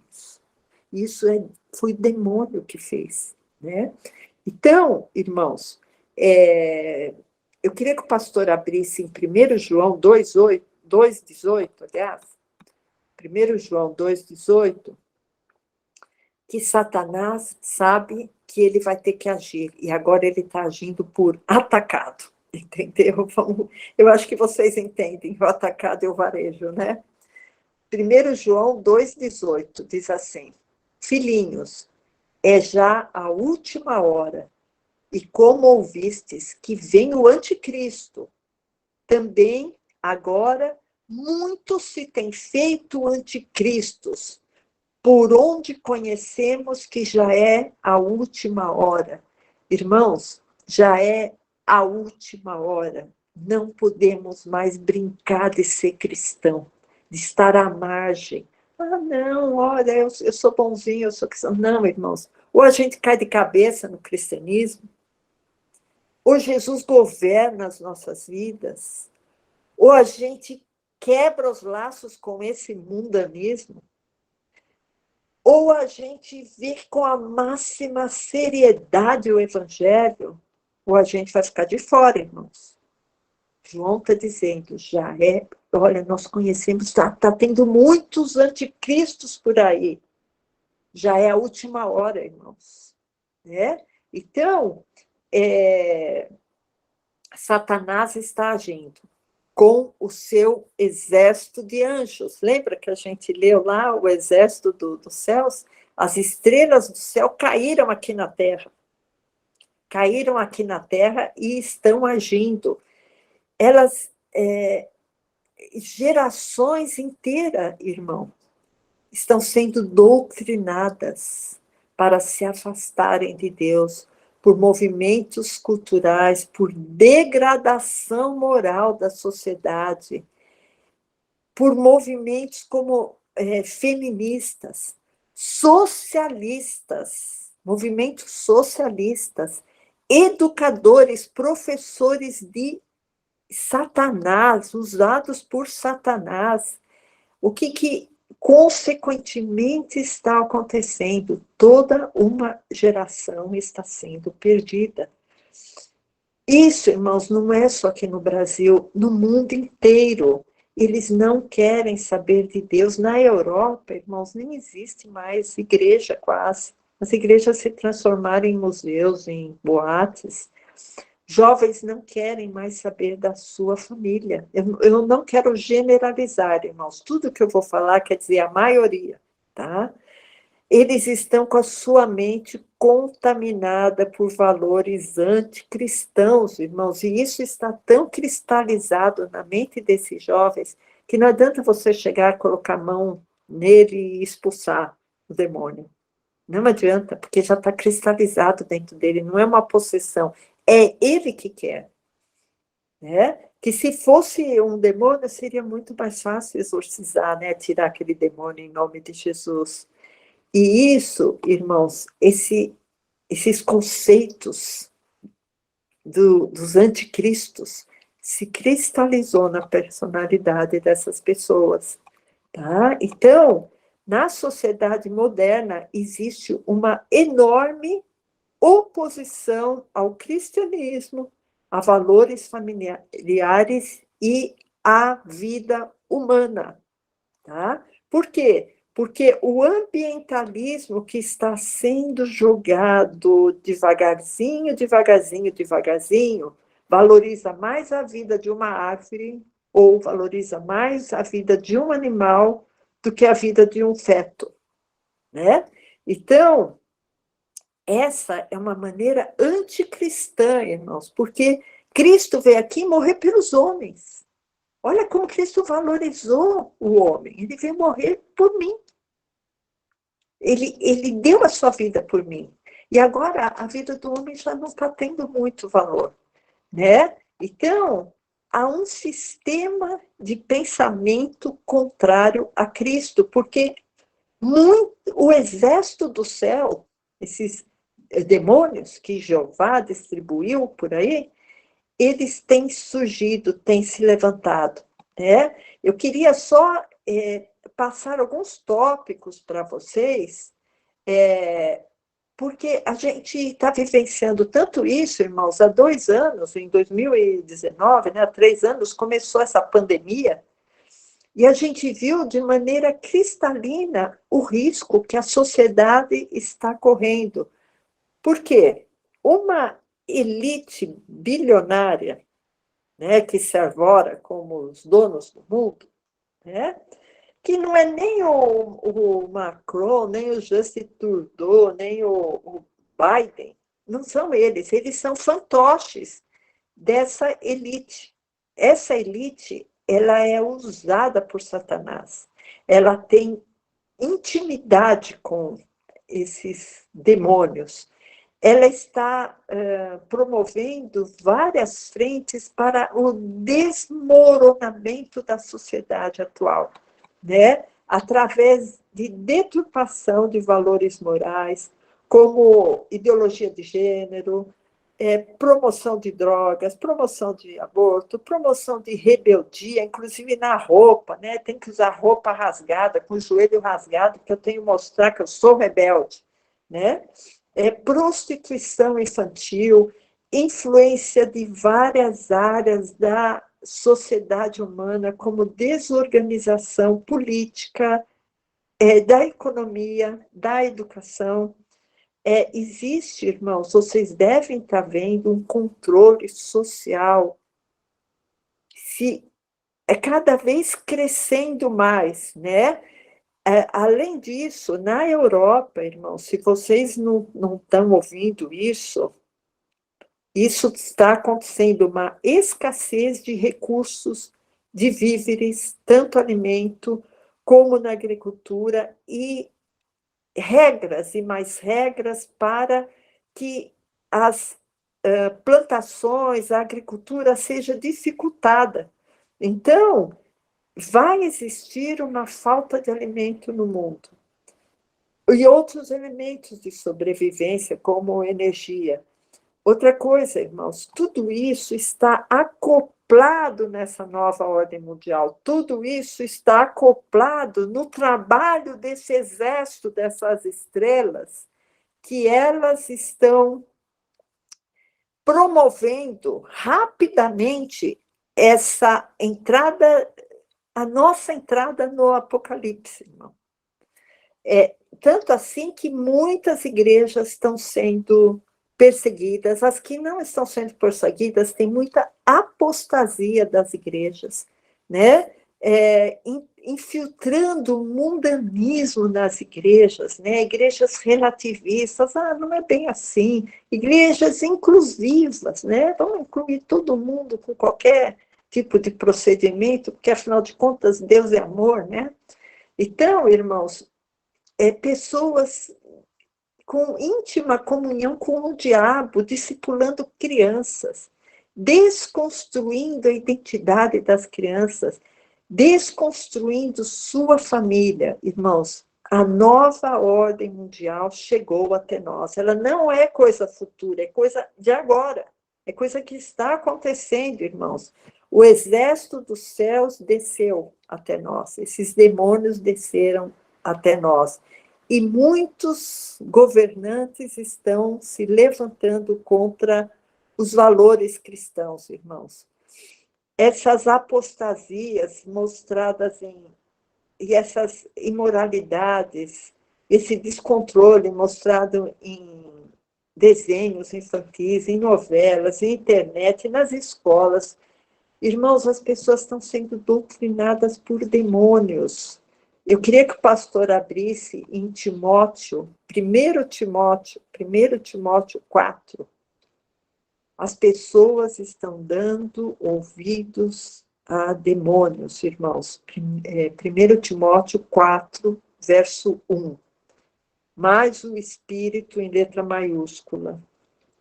Isso foi o demônio que fez, né? Então, irmãos, eu queria que o pastor abrisse em 1 João 2,18, aliás, 1 João 2,18, que Satanás sabe que ele vai ter que agir, e agora ele está agindo por atacado, entendeu? Eu acho que vocês entendem, o atacado é o varejo, né? 1 João 2,18 diz assim: filhinhos, é já a última hora, e como ouvistes que vem o anticristo, também agora muitos se têm feito anticristos, por onde conhecemos que já é a última hora. Irmãos, já é a última hora. Não podemos mais brincar de ser cristão, de estar à margem. Ah, não, olha, eu sou bonzinho, eu sou cristão. Não, irmãos, ou a gente cai de cabeça no cristianismo, ou Jesus governa as nossas vidas, ou a gente quebra os laços com esse mundanismo, ou a gente vê com a máxima seriedade o evangelho, ou a gente vai ficar de fora, irmãos. João está dizendo, já é, olha, nós conhecemos, está tendo muitos anticristos por aí. Já é a última hora, irmãos. Né? Então, Satanás está agindo com o seu exército de anjos. Lembra que a gente leu lá o exército dos céus? As estrelas do céu caíram aqui na terra. Caíram aqui na terra e estão agindo. Elas, gerações inteiras, irmão, estão sendo doutrinadas para se afastarem de Deus por movimentos culturais, por degradação moral da sociedade, por movimentos como feministas, socialistas, movimentos socialistas, educadores, professores de Satanás, usados por Satanás. O que consequentemente está acontecendo? Toda uma geração está sendo perdida. Isso, irmãos, não é só aqui no Brasil, no mundo inteiro. Eles não querem saber de Deus. Na Europa, irmãos, nem existe mais igreja quase. As igrejas se transformaram em museus, em boates. Jovens não querem mais saber da sua família. Eu não quero generalizar, irmãos. Tudo que eu vou falar quer dizer a maioria, tá? Eles estão com a sua mente contaminada por valores anticristãos, irmãos, e isso está tão cristalizado na mente desses jovens que não adianta você chegar, colocar a mão nele e expulsar o demônio. Não adianta, porque já está cristalizado dentro dele, não é uma possessão, é ele que quer. Né? Que se fosse um demônio, seria muito mais fácil exorcizar, né? Tirar aquele demônio em nome de Jesus. E isso, irmãos, esses conceitos dos anticristos se cristalizou na personalidade dessas pessoas. Tá? Então, na sociedade moderna, existe uma enorme oposição ao cristianismo, a valores familiares e à vida humana. Tá? Por quê? Porque o ambientalismo que está sendo jogado devagarzinho, devagarzinho, devagarzinho, valoriza mais a vida de uma árvore ou valoriza mais a vida de um animal do que a vida de um feto. né? Então, essa é uma maneira anticristã, irmãos, porque Cristo veio aqui morrer pelos homens. Olha como Cristo valorizou o homem. Ele veio morrer por mim. Ele deu a sua vida por mim. E agora a vida do homem já não está tendo muito valor, né? Então, há um sistema de pensamento contrário a Cristo, porque o exército do céu, esses demônios que Jeová distribuiu por aí, eles têm surgido, têm se levantado, né? Eu queria só passar alguns tópicos para vocês, porque a gente está vivenciando tanto isso, irmãos, há 2 anos, em 2019, né, há 3 anos, começou essa pandemia, e a gente viu de maneira cristalina o risco que a sociedade está correndo. Por quê? Uma elite bilionária, né, que se arvora como os donos do mundo, né, que não é nem o Macron, nem o Justin Trudeau, nem o Biden, não são eles são fantoches dessa elite. Essa elite, ela é usada por Satanás. Ela tem intimidade com esses demônios. Ela está promovendo várias frentes para o desmoronamento da sociedade atual, né? Através de deturpação de valores morais, como ideologia de gênero, promoção de drogas, promoção de aborto, promoção de rebeldia, inclusive na roupa, né? Tem que usar roupa rasgada, com o joelho rasgado, porque eu tenho que mostrar que eu sou rebelde, né? Prostituição infantil, influência de várias áreas da sociedade humana, como desorganização política, da economia, da educação. Existe, irmãos, vocês devem estar vendo um controle social se cada vez crescendo mais, né? Além disso, na Europa, irmãos, se vocês não estão ouvindo isso, isso está acontecendo uma escassez de recursos, de víveres, tanto alimento como na agricultura, e regras e mais regras para que as plantações, a agricultura seja dificultada. Então, vai existir uma falta de alimento no mundo. E outros elementos de sobrevivência, como energia. Outra coisa, irmãos, tudo isso está acoplado nessa nova ordem mundial, tudo isso está acoplado no trabalho desse exército, dessas estrelas, que elas estão promovendo rapidamente essa entrada, a nossa entrada no Apocalipse, irmão. Tanto assim que muitas igrejas estão sendo perseguidas, as que não estão sendo perseguidas, tem muita apostasia das igrejas, né? Infiltrando o mundanismo nas igrejas, né? Igrejas relativistas, não é bem assim, igrejas inclusivas, né? Vamos incluir todo mundo com qualquer tipo de procedimento, porque afinal de contas Deus é amor, né? Então, irmãos, pessoas com íntima comunhão com o diabo, discipulando crianças, desconstruindo a identidade das crianças, desconstruindo sua família. Irmãos, a nova ordem mundial chegou até nós. Ela não é coisa futura, é coisa de agora. É coisa que está acontecendo, irmãos. O exército dos céus desceu até nós. Esses demônios desceram até nós. E muitos governantes estão se levantando contra os valores cristãos, irmãos. Essas apostasias mostradas e essas imoralidades, esse descontrole mostrado em desenhos infantis, em novelas, em internet, nas escolas. Irmãos, as pessoas estão sendo doutrinadas por demônios. Eu queria que o pastor abrisse em Timóteo, 1 Timóteo 4. As pessoas estão dando ouvidos a demônios, irmãos. 1 Timóteo 4, verso 1. Mas o Espírito, em letra maiúscula,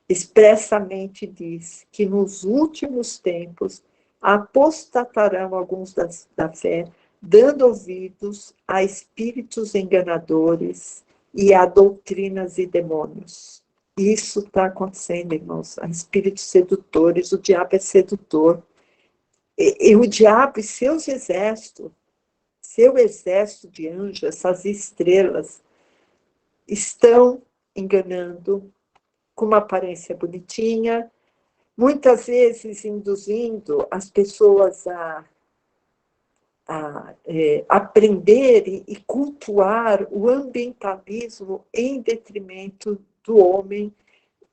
expressamente diz que nos últimos tempos apostatarão alguns da fé, dando ouvidos a espíritos enganadores e a doutrinas e demônios. Isso está acontecendo, irmãos, a espíritos sedutores, o diabo é sedutor. E o diabo e seus exércitos, seu exército de anjos, essas estrelas, estão enganando com uma aparência bonitinha, muitas vezes induzindo as pessoas a aprender e cultuar o ambientalismo em detrimento do homem,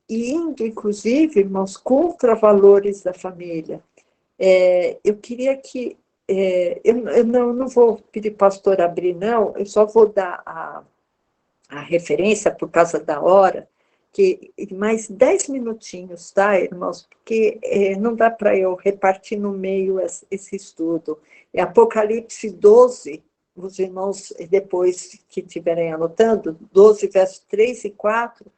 e indo, inclusive, irmãos, contra valores da família. Eu queria que... eu não vou pedir pastor abrir, não, eu só vou dar a referência por causa da hora, que mais 10 minutinhos, tá, irmãos? Porque não dá para eu repartir no meio esse estudo. É Apocalipse 12, os irmãos, depois que estiverem anotando, 12, versos 3 e 4,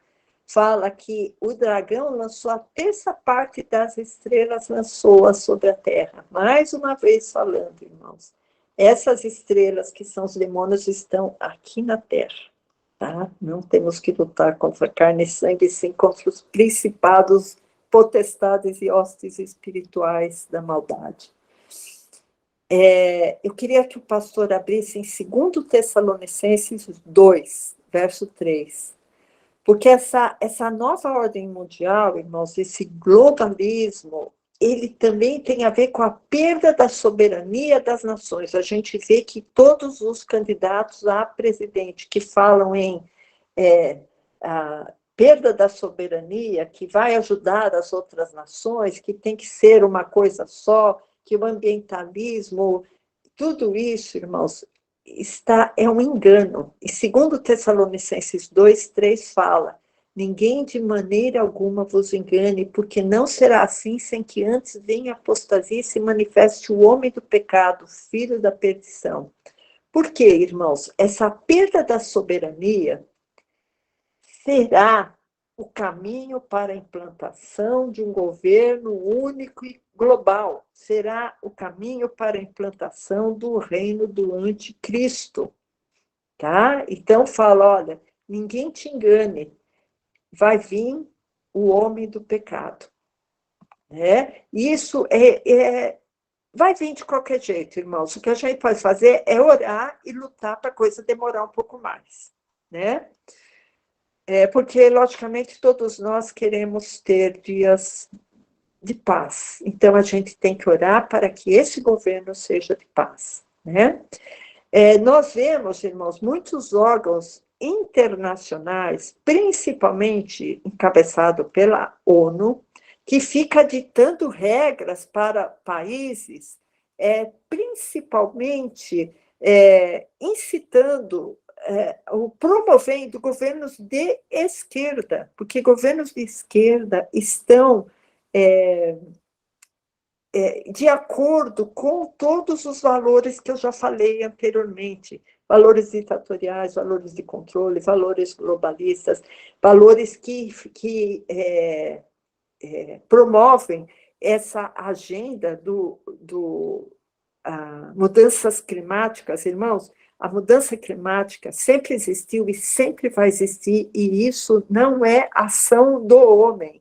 fala que o dragão lançou a terça parte das estrelas, lançou-as sobre a terra. Mais uma vez falando, irmãos, essas estrelas que são os demônios estão aqui na terra. Tá? Não temos que lutar contra carne e sangue, sim contra os principados, potestades e hostes espirituais da maldade. Eu queria que o pastor abrisse em 2 Tessalonicenses 2, verso 3. Porque essa nova ordem mundial, irmãos, esse globalismo, ele também tem a ver com a perda da soberania das nações. A gente vê que todos os candidatos a presidente que falam em a perda da soberania, que vai ajudar as outras nações, que tem que ser uma coisa só, que o ambientalismo, tudo isso, irmãos, é um engano. E segundo Tessalonicenses 2, 3 fala: ninguém de maneira alguma vos engane, porque não será assim sem que antes venha a apostasia e se manifeste o homem do pecado, filho da perdição. Por quê, irmãos? Essa perda da soberania será o caminho para a implantação de um governo único e global. Será o caminho para a implantação do reino do anticristo. Tá? Então fala, olha, ninguém te engane, vai vir o homem do pecado. Isso vai vir de qualquer jeito, irmãos. O que a gente pode fazer é orar e lutar para a coisa demorar um pouco mais. Né? Porque, logicamente, todos nós queremos ter dias de paz. Então, a gente tem que orar para que esse governo seja de paz. Né? Nós vemos, irmãos, muitos órgãos internacionais, principalmente encabeçado pela ONU, que fica ditando regras para países, principalmente incitando promovendo governos de esquerda, porque governos de esquerda estão de acordo com todos os valores que eu já falei anteriormente, valores ditatoriais, valores de controle, valores globalistas, valores que promovem essa agenda mudanças climáticas, irmãos. A mudança climática sempre existiu e sempre vai existir, e isso não é ação do homem,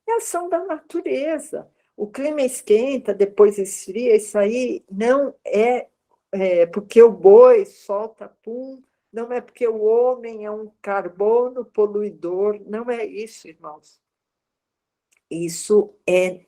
é ação da natureza. O clima esquenta, depois esfria, isso aí não é porque o boi solta pum, não é porque o homem é um carbono poluidor, não é isso, irmãos. Isso é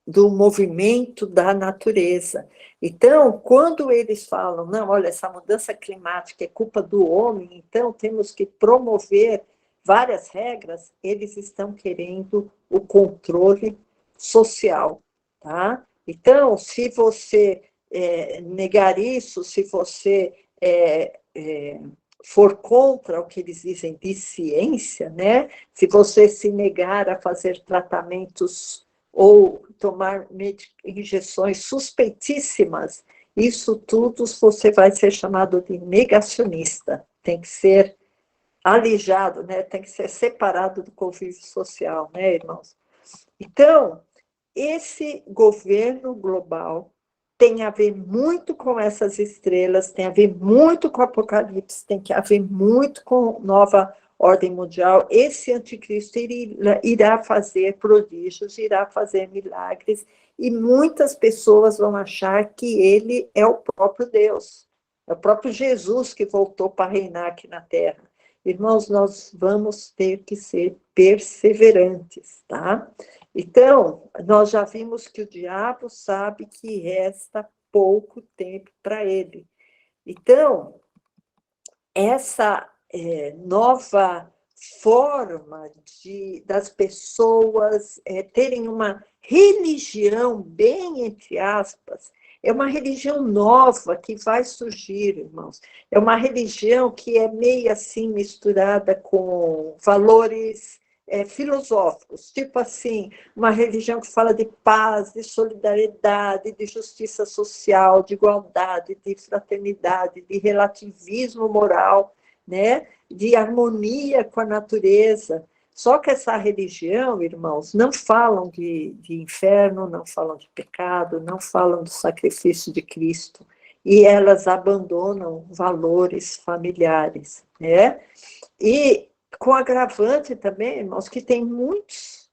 do movimento da natureza. Então, quando eles falam, não, olha, essa mudança climática é culpa do homem, então temos que promover várias regras, eles estão querendo o controle social, tá? Então, se você negar isso, se você for contra o que eles dizem de ciência, né? Se você se negar a fazer tratamentos ou tomar injeções suspeitíssimas, isso tudo você vai ser chamado de negacionista. Tem que ser alijado, né? Tem que ser separado do convívio social, né, irmãos? Então, esse governo global tem a ver muito com essas estrelas, tem a ver muito com o Apocalipse, tem que a ver muito com nova ordem mundial. Esse anticristo irá fazer prodígios, irá fazer milagres, e muitas pessoas vão achar que ele é o próprio Deus, é o próprio Jesus que voltou para reinar aqui na Terra. Irmãos, nós vamos ter que ser perseverantes, tá? Então, nós já vimos que o diabo sabe que resta pouco tempo para ele. Então, essa nova forma das pessoas terem uma religião, bem entre aspas, é uma religião nova que vai surgir, irmãos. É uma religião que é meio assim misturada com valores filosóficos, tipo assim, uma religião que fala de paz, de solidariedade, de justiça social, de igualdade, de fraternidade, de relativismo moral, né? De harmonia com a natureza. Só que essa religião, irmãos, não falam de inferno, não falam de pecado, não falam do sacrifício de Cristo, e elas abandonam valores familiares, né? E com agravante também, irmãos, que tem muitas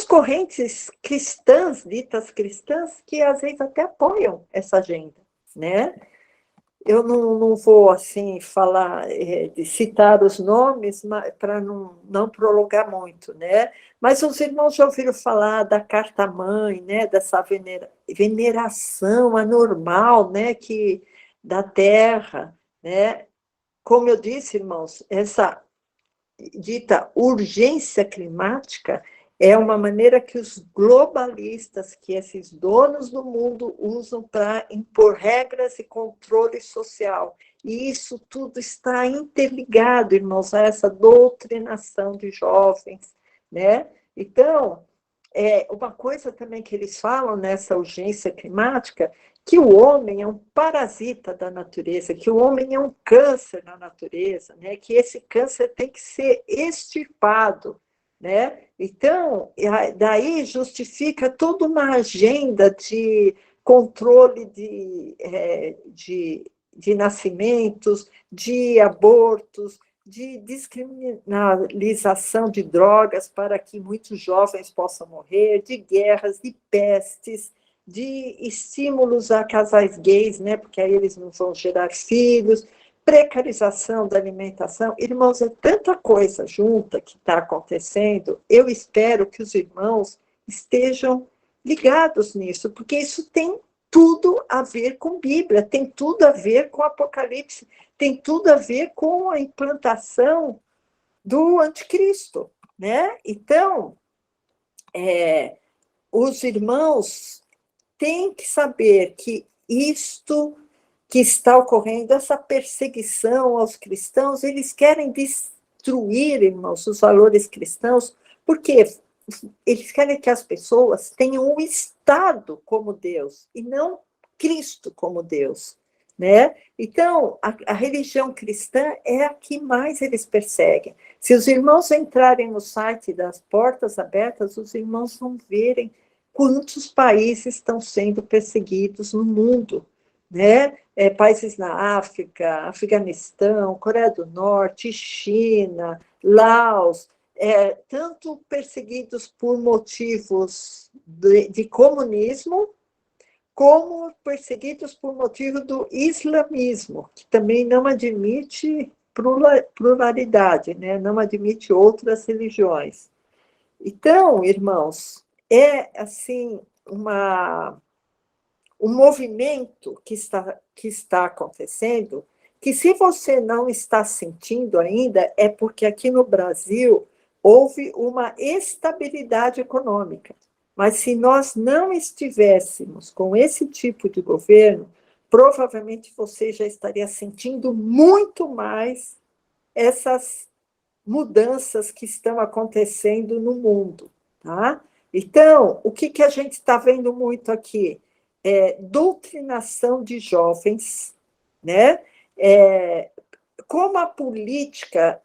correntes cristãs, ditas cristãs, que às vezes até apoiam essa agenda, né? Eu não vou, assim, falar, de citar os nomes, para não prolongar muito, né? Mas os irmãos já ouviram falar da carta-mãe, né? Dessa veneração anormal, né? Da Terra, né? Como eu disse, irmãos, essa dita urgência climática é uma maneira que os globalistas, que esses donos do mundo usam para impor regras e controle social. E isso tudo está interligado, irmãos, a essa doutrinação de jovens, né? Então, uma coisa também que eles falam nessa urgência climática, que o homem é um parasita da natureza, que o homem é um câncer na natureza, né? Que esse câncer tem que ser extirpado, né? Então, daí justifica toda uma agenda de controle de nascimentos, de abortos, de descriminalização de drogas para que muitos jovens possam morrer, de guerras, de pestes, de estímulos a casais gays, né, porque aí eles não vão gerar filhos, precarização da alimentação. Irmãos, é tanta coisa junta que está acontecendo. Eu espero que os irmãos estejam ligados nisso, porque isso tem tudo a ver com Bíblia, tem tudo a ver com Apocalipse, tem tudo a ver com a implantação do anticristo, né? Então, os irmãos têm que saber que isto que está ocorrendo, essa perseguição aos cristãos, eles querem destruir, irmãos, os valores cristãos, porque eles querem que as pessoas tenham o Estado como Deus e não Cristo como Deus, né? Então, a religião cristã é a que mais eles perseguem. Se os irmãos entrarem no site das Portas Abertas, os irmãos vão verem quantos países estão sendo perseguidos no mundo, né? Países na África, Afeganistão, Coreia do Norte, China, Laos, tanto perseguidos por motivos de comunismo, como perseguidos por motivo do islamismo, que também não admite pluralidade, né? Não admite outras religiões. Então, irmãos, é assim um movimento que está acontecendo, que se você não está sentindo ainda, é porque aqui no Brasil houve uma estabilidade econômica. Mas se nós não estivéssemos com esse tipo de governo, provavelmente você já estaria sentindo muito mais essas mudanças que estão acontecendo no mundo, tá? Então, o que a gente está vendo muito aqui? Doutrinação de jovens, né? Como a política,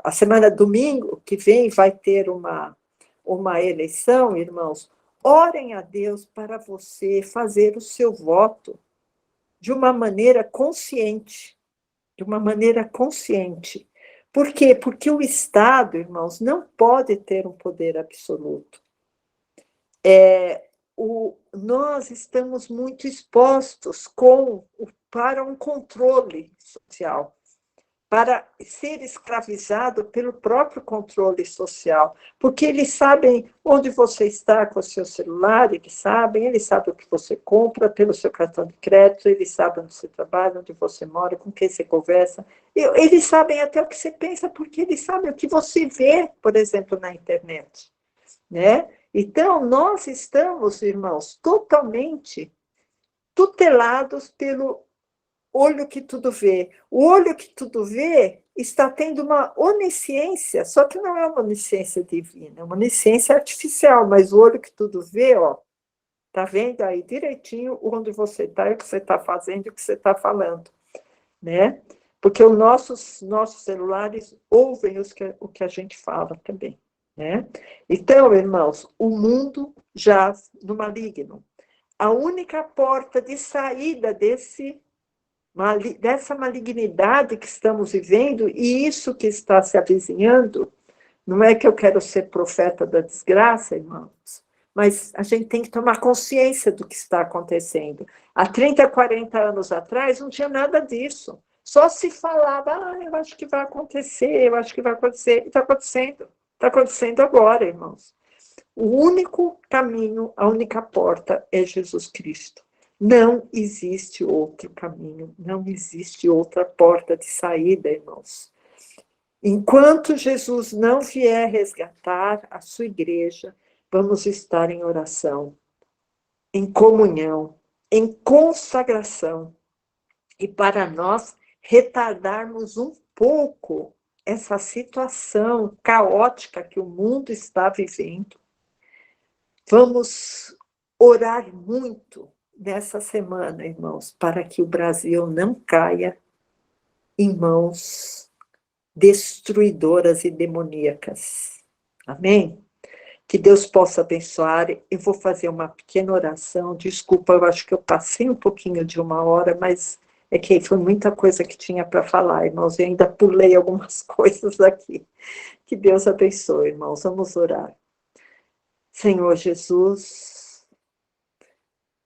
a semana domingo que vem vai ter uma eleição, irmãos, orem a Deus para você fazer o seu voto de uma maneira consciente, de uma maneira consciente. Por quê? Porque o Estado, irmãos, não pode ter um poder absoluto. Nós estamos muito expostos para um controle social, para ser escravizado pelo próprio controle social, porque eles sabem onde você está com o seu celular, eles sabem o que você compra pelo seu cartão de crédito, eles sabem onde você trabalha, onde você mora, com quem você conversa, eles sabem até o que você pensa, porque eles sabem o que você vê, por exemplo, na internet, né? Então, nós estamos, irmãos, totalmente tutelados pelo olho que tudo vê. O olho que tudo vê está tendo uma onisciência, só que não é uma onisciência divina, é uma onisciência artificial, mas o olho que tudo vê, ó, tá vendo aí direitinho onde você está, o que você está fazendo, o que você está falando, né? Porque os nossos celulares ouvem o que a gente fala também, né? Então, irmãos, o mundo jaz no maligno. A única porta de saída dessa malignidade que estamos vivendo, e isso que está se avizinhando, não é que eu quero ser profeta da desgraça, irmãos, mas a gente tem que tomar consciência do que está acontecendo. Há 30, 40 anos atrás, não tinha nada disso. Só se falava, eu acho que vai acontecer, eu acho que vai acontecer. E está acontecendo. Está acontecendo agora, irmãos. O único caminho, a única porta é Jesus Cristo. Não existe outro caminho, não existe outra porta de saída, irmãos. Enquanto Jesus não vier resgatar a sua igreja, vamos estar em oração, em comunhão, em consagração. E para nós retardarmos um pouco essa situação caótica que o mundo está vivendo, vamos orar muito nessa semana, irmãos, para que o Brasil não caia em mãos destruidoras e demoníacas. Amém? Que Deus possa abençoar. Eu vou fazer uma pequena oração. Desculpa, eu acho que eu passei um pouquinho de 1 hora, mas é que foi muita coisa que tinha para falar, irmãos. Eu ainda pulei algumas coisas aqui. Que Deus abençoe, irmãos. Vamos orar. Senhor Jesus,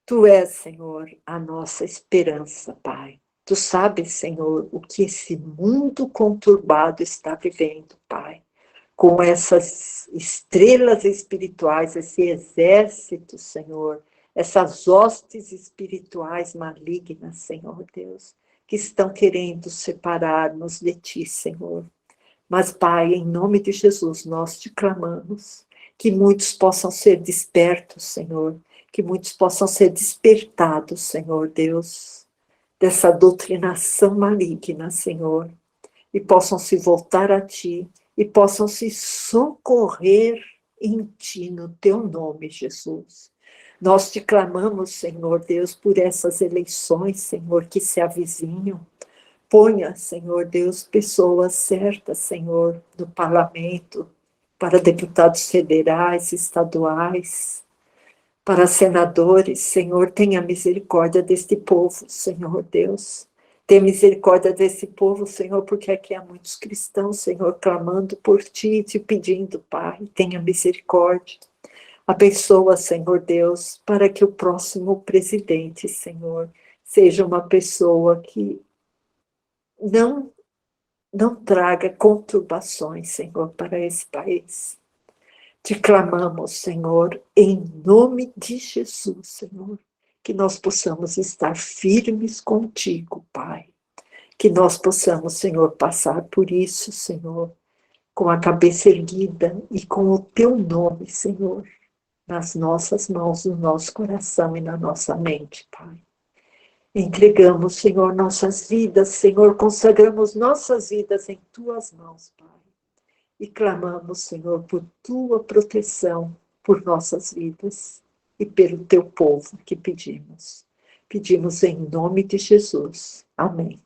Tu és, Senhor, a nossa esperança, Pai. Tu sabes, Senhor, o que esse mundo conturbado está vivendo, Pai. Com essas estrelas espirituais, esse exército, Senhor, essas hostes espirituais malignas, Senhor Deus, que estão querendo separar-nos de Ti, Senhor. Mas, Pai, em nome de Jesus, nós te clamamos que muitos possam ser despertos, Senhor, que muitos possam ser despertados, Senhor Deus, dessa doutrinação maligna, Senhor, e possam se voltar a Ti, e possam se socorrer em Ti, no Teu nome, Jesus. Nós te clamamos, Senhor Deus, por essas eleições, Senhor, que se avizinham. Ponha, Senhor Deus, pessoas certas, Senhor, no parlamento, para deputados federais, estaduais, para senadores. Senhor, tenha misericórdia deste povo, Senhor Deus. Tenha misericórdia desse povo, Senhor, porque aqui há muitos cristãos, Senhor, clamando por Ti, Te pedindo, Pai, tenha misericórdia. Abençoa, Senhor Deus, para que o próximo presidente, Senhor, seja uma pessoa que não traga conturbações, Senhor, para esse país. Te clamamos, Senhor, em nome de Jesus, Senhor, que nós possamos estar firmes contigo, Pai. Que nós possamos, Senhor, passar por isso, Senhor, com a cabeça erguida e com o teu nome, Senhor, nas nossas mãos, no nosso coração e na nossa mente, Pai. Entregamos, Senhor, nossas vidas, Senhor, consagramos nossas vidas em Tuas mãos, Pai. E clamamos, Senhor, por Tua proteção, por nossas vidas e pelo Teu povo que pedimos. Pedimos em nome de Jesus. Amém.